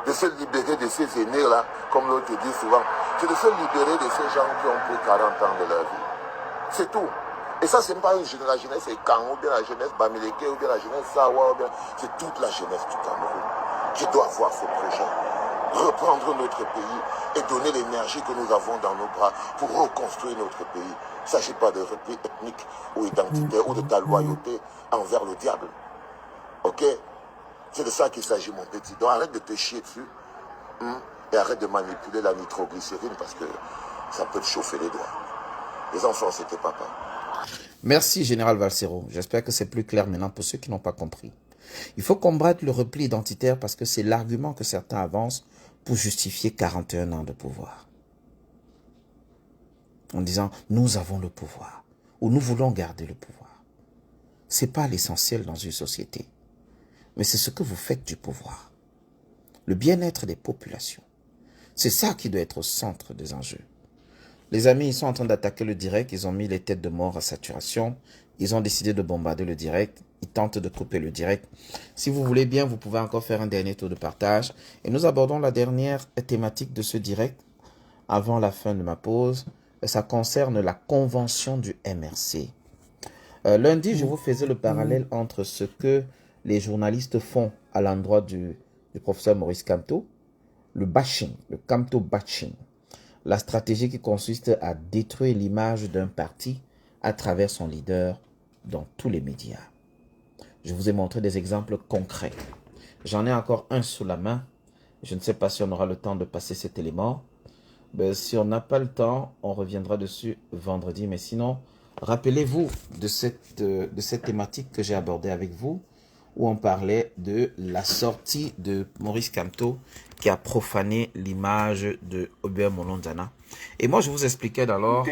De se libérer de ces aînés-là, comme l'autre dit souvent. C'est de se libérer de ces gens qui ont pris 40 ans de leur vie. C'est tout. Et ça, c'est pas la jeunesse Kang, ou bien la jeunesse Bamileke, ou bien la jeunesse Sawa, c'est toute la jeunesse du Cameroun qui doit voir ce projet. Reprendre notre pays et donner l'énergie que nous avons dans nos bras pour reconstruire notre pays. Il ne s'agit pas de repli ethnique ou identitaire ou de ta loyauté envers le diable. Ok? C'est de ça qu'il s'agit, mon petit. Donc arrête de te chier dessus et arrête de manipuler la nitroglycérine parce que ça peut te chauffer les doigts. Les enfants, c'était papa. Merci, Général Valsero. J'espère que c'est plus clair maintenant pour ceux qui n'ont pas compris. Il faut combattre le repli identitaire parce que c'est l'argument que certains avancent pour justifier 41 ans de pouvoir. En disant, nous avons le pouvoir ou nous voulons garder le pouvoir. Ce n'est pas l'essentiel dans une société, mais c'est ce que vous faites du pouvoir. Le bien-être des populations. C'est ça qui doit être au centre des enjeux. Les amis, ils sont en train d'attaquer le direct. Ils ont mis les têtes de mort à saturation. Ils ont décidé de bombarder le direct. Ils tentent de couper le direct. Si vous voulez bien, vous pouvez encore faire un dernier tour de partage. Et nous abordons la dernière thématique de ce direct avant la fin de ma pause. Ça concerne la convention du MRC. Lundi, je vous faisais le parallèle entre ce que les journalistes font à l'endroit du professeur Maurice Kamto, le bashing, le Kamto bashing. La stratégie qui consiste à détruire l'image d'un parti à travers son leader dans tous les médias. Je vous ai montré des exemples concrets. J'en ai encore un sous la main. Je ne sais pas si on aura le temps de passer cet élément. Ben, si on n'a pas le temps, on reviendra dessus vendredi. Mais sinon, rappelez-vous de cette thématique que j'ai abordée avec vous, où on parlait de la sortie de Maurice Kamto qui a profané l'image de Obert Molonzana. Et moi, je vous expliquais d'alors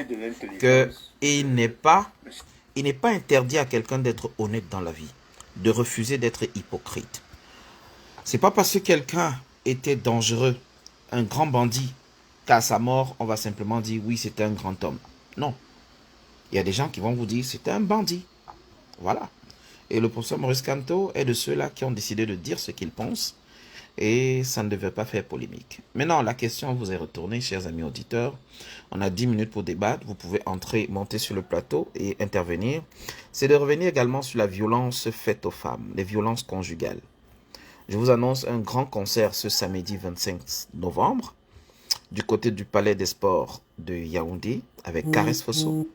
qu'il n'est pas interdit à quelqu'un d'être honnête dans la vie, de refuser d'être hypocrite. C'est pas parce que quelqu'un était dangereux, un grand bandit, qu'à sa mort, on va simplement dire oui, c'était un grand homme. Non. Il y a des gens qui vont vous dire c'était un bandit. Voilà. Et le professeur Maurice Kamto est de ceux-là qui ont décidé de dire ce qu'ils pensent. Et ça ne devait pas faire polémique. Maintenant, la question vous est retournée, chers amis auditeurs. On a 10 minutes pour débattre. Vous pouvez monter sur le plateau et intervenir. C'est de revenir également sur la violence faite aux femmes, les violences conjugales. Je vous annonce un grand concert ce samedi 25 novembre du côté du Palais des Sports de Yaoundé avec Caresse Fosso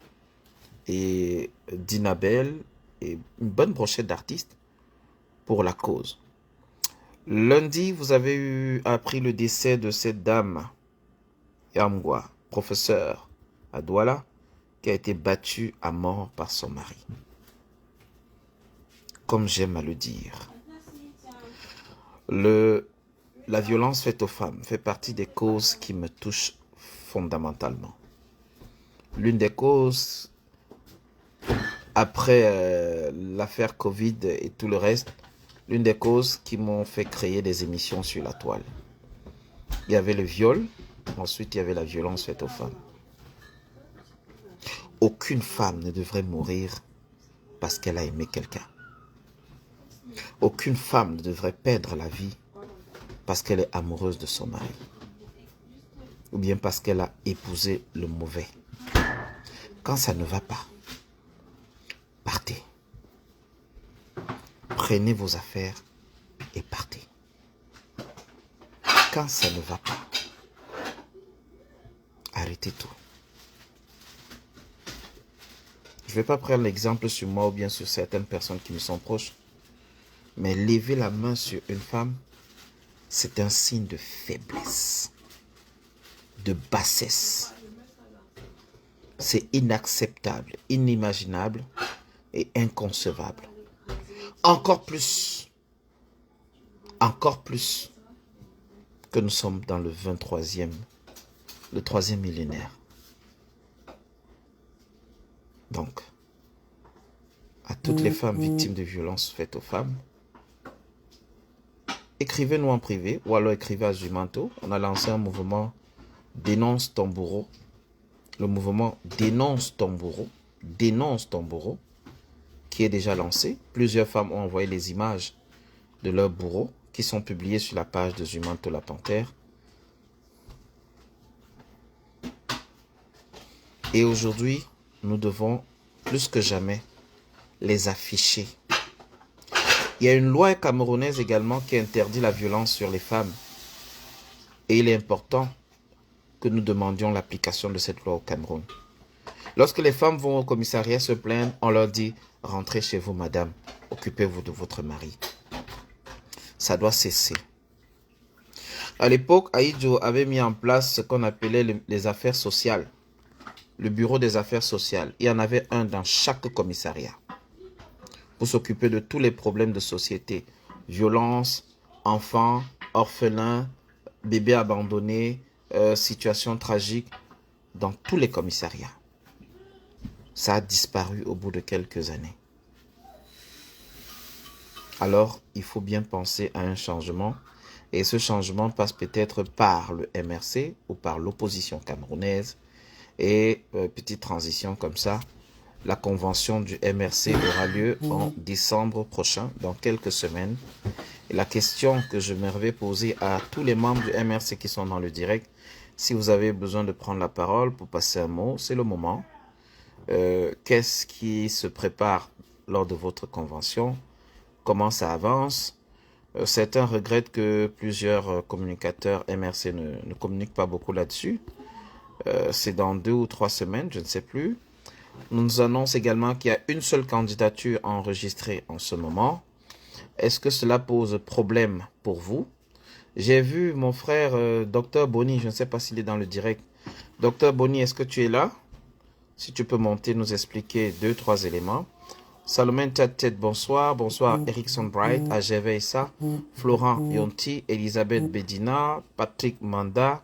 et Dinabel et une bonne brochette d'artistes pour la cause. Lundi, vous avez appris le décès de cette dame, Yamgwa, professeur à Douala, qui a été battue à mort par son mari. Comme j'aime à le dire, la violence faite aux femmes fait partie des causes qui me touchent fondamentalement. L'une des causes, après l'affaire Covid et tout le reste, l'une des causes qui m'ont fait créer des émissions sur la toile. Il y avait le viol, ensuite il y avait la violence faite aux femmes. Aucune femme ne devrait mourir parce qu'elle a aimé quelqu'un. Aucune femme ne devrait perdre la vie parce qu'elle est amoureuse de son mari. Ou bien parce qu'elle a épousé le mauvais. Quand ça ne va pas, partez. Prenez vos affaires et partez. Quand ça ne va pas, arrêtez tout. Je ne vais pas prendre l'exemple sur moi ou bien sur certaines personnes qui me sont proches, mais lever la main sur une femme, c'est un signe de faiblesse, de bassesse. C'est inacceptable, inimaginable et inconcevable. Encore plus que nous sommes dans le 23e, le 3e millénaire. Donc, à toutes les femmes victimes de violences faites aux femmes, écrivez-nous en privé ou alors écrivez à Zumanto. On a lancé un mouvement Dénonce ton bourreau. Le mouvement Dénonce ton bourreau, qui est déjà lancé. Plusieurs femmes ont envoyé les images de leurs bourreaux qui sont publiées sur la page de Zumanto la Panthère. Et aujourd'hui, nous devons plus que jamais les afficher. Il y a une loi camerounaise également qui interdit la violence sur les femmes. Et il est important que nous demandions l'application de cette loi au Cameroun. Lorsque les femmes vont au commissariat se plaindre, on leur dit « Rentrez chez vous, madame, occupez-vous de votre mari ». Ça doit cesser. À l'époque, Aïdjo avait mis en place ce qu'on appelait les affaires sociales. Le bureau des affaires sociales. Il y en avait un dans chaque commissariat pour s'occuper de tous les problèmes de société. Violence, enfants, orphelins, bébés abandonnés, situations tragiques dans tous les commissariats. Ça a disparu au bout de quelques années. Alors, il faut bien penser à un changement. Et ce changement passe peut-être par le MRC ou par l'opposition camerounaise. Et petite transition comme ça, la convention du MRC aura lieu en décembre prochain, dans quelques semaines. Et la question que je m'avais posée à tous les membres du MRC qui sont dans le direct, si vous avez besoin de prendre la parole pour passer un mot, c'est le moment. Qu'est-ce qui se prépare lors de votre convention? Comment ça avance? Certains regrettent que plusieurs communicateurs MRC ne communiquent pas beaucoup là-dessus. C'est dans 2 ou 3 semaines, je ne sais plus. On nous annonce également qu'il y a une seule candidature enregistrée en ce moment. Est-ce que cela pose problème pour vous? J'ai vu mon frère Dr Boni, je ne sais pas s'il est dans le direct. Dr Boni, est-ce que tu es là? Si tu peux monter, nous expliquer 2-3 éléments. Salomon Tête, bonsoir. Bonsoir Erickson Bright, Ageve Issa, Florent Yonti, Elisabeth Bedina, Patrick Manda,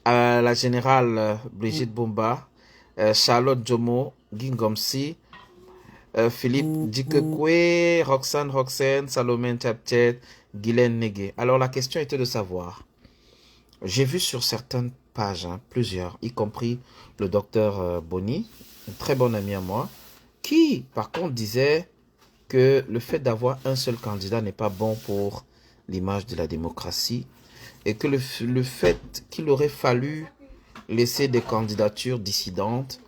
la générale Brigitte Bomba, Charlotte Jomo, Gingomsi, Philippe Dikekwe, Roxane, Salomon Tête, Guylaine Negué. Alors la question était de savoir, j'ai vu sur certaines pages, plusieurs, y compris le docteur Boni, un très bon ami à moi, qui, par contre, disait que le fait d'avoir un seul candidat n'est pas bon pour l'image de la démocratie et que le fait qu'il aurait fallu laisser des candidatures dissidentes,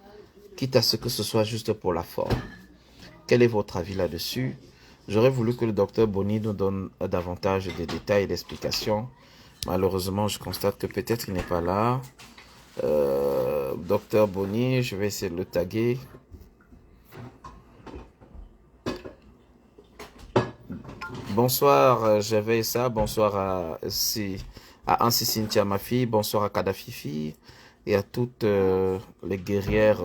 quitte à ce que ce soit juste pour la forme. Quel est votre avis là-dessus? J'aurais voulu que le docteur Boni nous donne davantage de détails et d'explications. Malheureusement, je constate que peut-être il n'est pas là. Docteur Boni, je vais essayer de le taguer. Bonsoir, j'avais ça. Bonsoir à Ansi Cynthia, ma fille. Bonsoir à Kadafifi et à toutes les guerrières.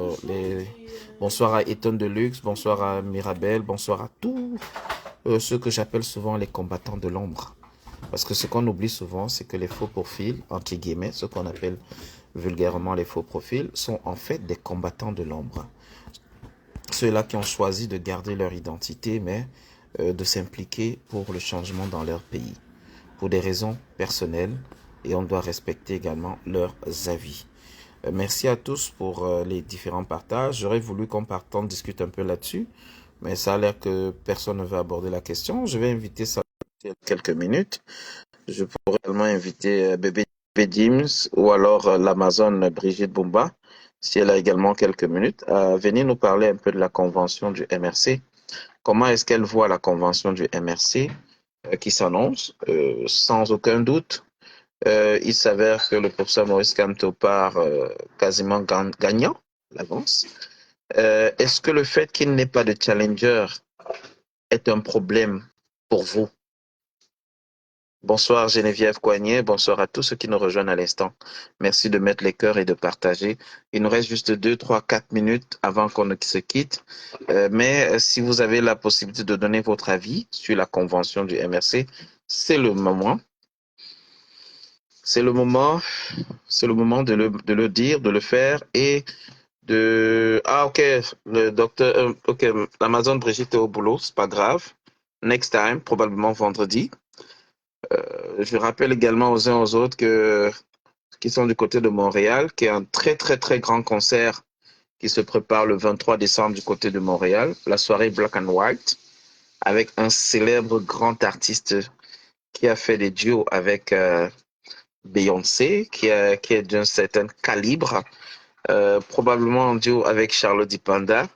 Bonsoir à Eton Deluxe. Bonsoir à Mirabel. Bonsoir à tous ceux que j'appelle souvent les combattants de l'ombre. Parce que ce qu'on oublie souvent, c'est que les faux profils, entre guillemets, ce qu'on appelle vulgairement les faux profils, sont en fait des combattants de l'ombre. Ceux-là qui ont choisi de garder leur identité, mais de s'impliquer pour le changement dans leur pays, pour des raisons personnelles, et on doit respecter également leurs avis. Merci à tous pour les différents partages. J'aurais voulu qu'on on discute un peu là-dessus, mais ça a l'air que personne ne veut aborder la question. Je vais inviter ça quelques minutes. Je pourrais également inviter Bébé Dims ou alors l'Amazon Brigitte Bumba, si elle a également quelques minutes, à venir nous parler un peu de la convention du MRC. Comment est-ce qu'elle voit la convention du MRC qui s'annonce? Sans aucun doute, il s'avère que le professeur Maurice Kamto part quasiment gagnant l'avance. Est-ce que le fait qu'il n'ait pas de challenger est un problème pour vous? Bonsoir Geneviève Coignet, bonsoir à tous ceux qui nous rejoignent à l'instant. Merci de mettre les cœurs et de partager. Il nous reste juste 2, 3, 4 minutes avant qu'on se quitte. Mais si vous avez la possibilité de donner votre avis sur la convention du MRC, c'est le moment. C'est le moment de le dire, de le faire et de... Ah ok, le docteur... ok, l'Amazon Brigitte est au boulot, c'est pas grave. Next time, probablement vendredi. Je rappelle également aux uns aux autres qui sont du côté de Montréal, qu'il y a un très très très grand concert qui se prépare le 23 décembre du côté de Montréal, la soirée Black and White, avec un célèbre grand artiste qui a fait des duos avec Beyoncé, qui est d'un certain calibre, probablement en duo avec Charlotte Dipanda.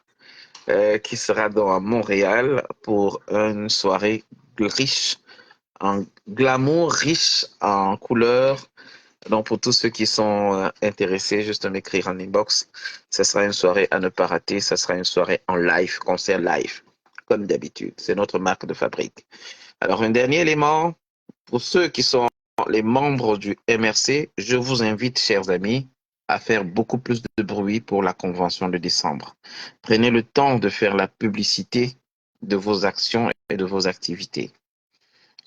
qui sera donc à Montréal pour une soirée riche en glamour, riche en couleurs. Donc, pour tous ceux qui sont intéressés, juste m'écrire en inbox. Ce sera une soirée à ne pas rater. Ce sera une soirée en live, concert live, comme d'habitude. C'est notre marque de fabrique. Alors, un dernier élément, pour ceux qui sont les membres du MRC, je vous invite, chers amis, à faire beaucoup plus de bruit pour la convention de décembre. Prenez le temps de faire la publicité de vos actions et de vos activités.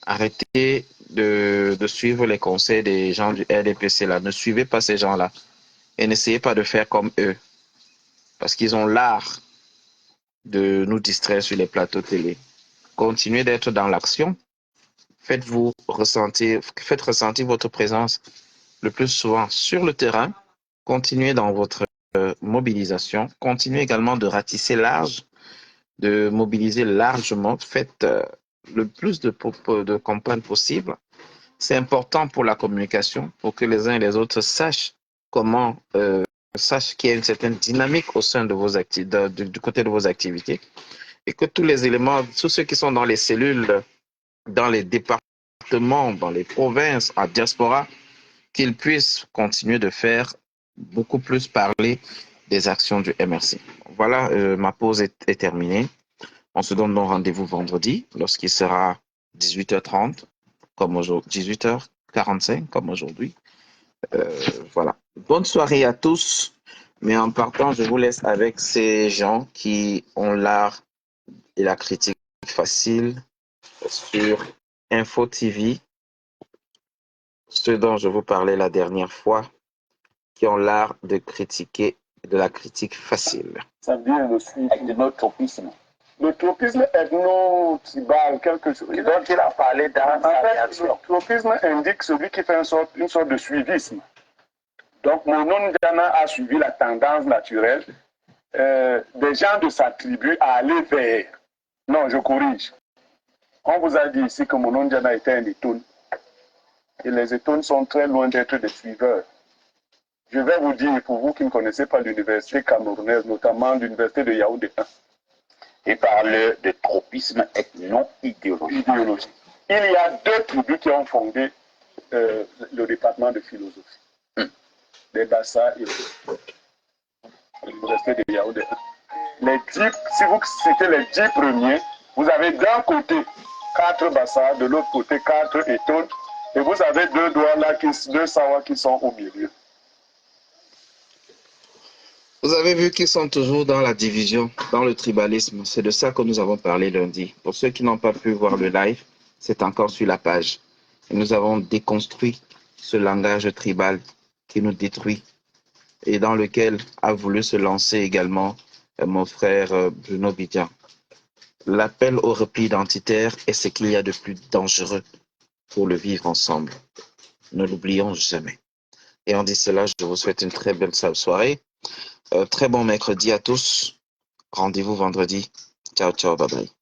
Arrêtez de suivre les conseils des gens du RDPC là. Ne suivez pas ces gens-là et n'essayez pas de faire comme eux parce qu'ils ont l'art de nous distraire sur les plateaux télé. Continuez d'être dans l'action. Faites ressentir votre présence le plus souvent sur le terrain. Continuez dans votre mobilisation. Continuez également de ratisser large, de mobiliser largement. Faites le plus de campagnes possible. C'est important pour la communication, pour que les uns et les autres sachent sachent qu'il y a une certaine dynamique au sein de vos du côté de vos activités et que tous les éléments, tous ceux qui sont dans les cellules, dans les départements, dans les provinces, en diaspora, qu'ils puissent continuer de faire beaucoup plus parler des actions du MRC. Voilà, ma pause est terminée. On se donne donc rendez-vous vendredi lorsqu'il sera 18h30 comme aujourd'hui, 18h45 comme aujourd'hui. Voilà. Bonne soirée à tous. Mais en partant, je vous laisse avec ces gens qui ont l'art et la critique facile sur Info TV, ceux dont je vous parlais la dernière fois, qui ont l'art de critiquer de la critique facile. Ça vient de suivre le tropisme. Le tropisme ethno-tribal, quelque chose. Et donc il a parlé dans sa réaction. Le tropisme indique celui qui fait une sorte de suivisme. Donc Monon Diana a suivi la tendance naturelle des gens de sa tribu à aller vers. Non, je corrige. On vous a dit ici que Monon Diana était un étoune. Et les étounes sont très loin d'être des suiveurs. Je vais vous dire, pour vous qui ne connaissez pas l'université camerounaise, notamment l'université de Yaoundé 1, et parle de tropisme ethno-idéologique. Il y a 2 tribus qui ont fondé le département de philosophie. Les Bassa et l'université de Yaoundé 1. Les 10, si vous citez les 10 premiers, vous avez d'un côté 4 Bassa, de l'autre côté 4 Etones, et vous avez 2 Douala, 2 Sawa qui sont au milieu. Vous avez vu qu'ils sont toujours dans la division, dans le tribalisme. C'est de ça que nous avons parlé lundi. Pour ceux qui n'ont pas pu voir le live, c'est encore sur la page. Et nous avons déconstruit ce langage tribal qui nous détruit et dans lequel a voulu se lancer également mon frère Bruno Bidian. L'appel au repli identitaire est ce qu'il y a de plus dangereux pour le vivre ensemble. Ne l'oublions jamais. Et en dit cela, je vous souhaite une très belle soirée. Très bon mercredi à tous. Rendez-vous vendredi. Ciao, ciao, bye bye.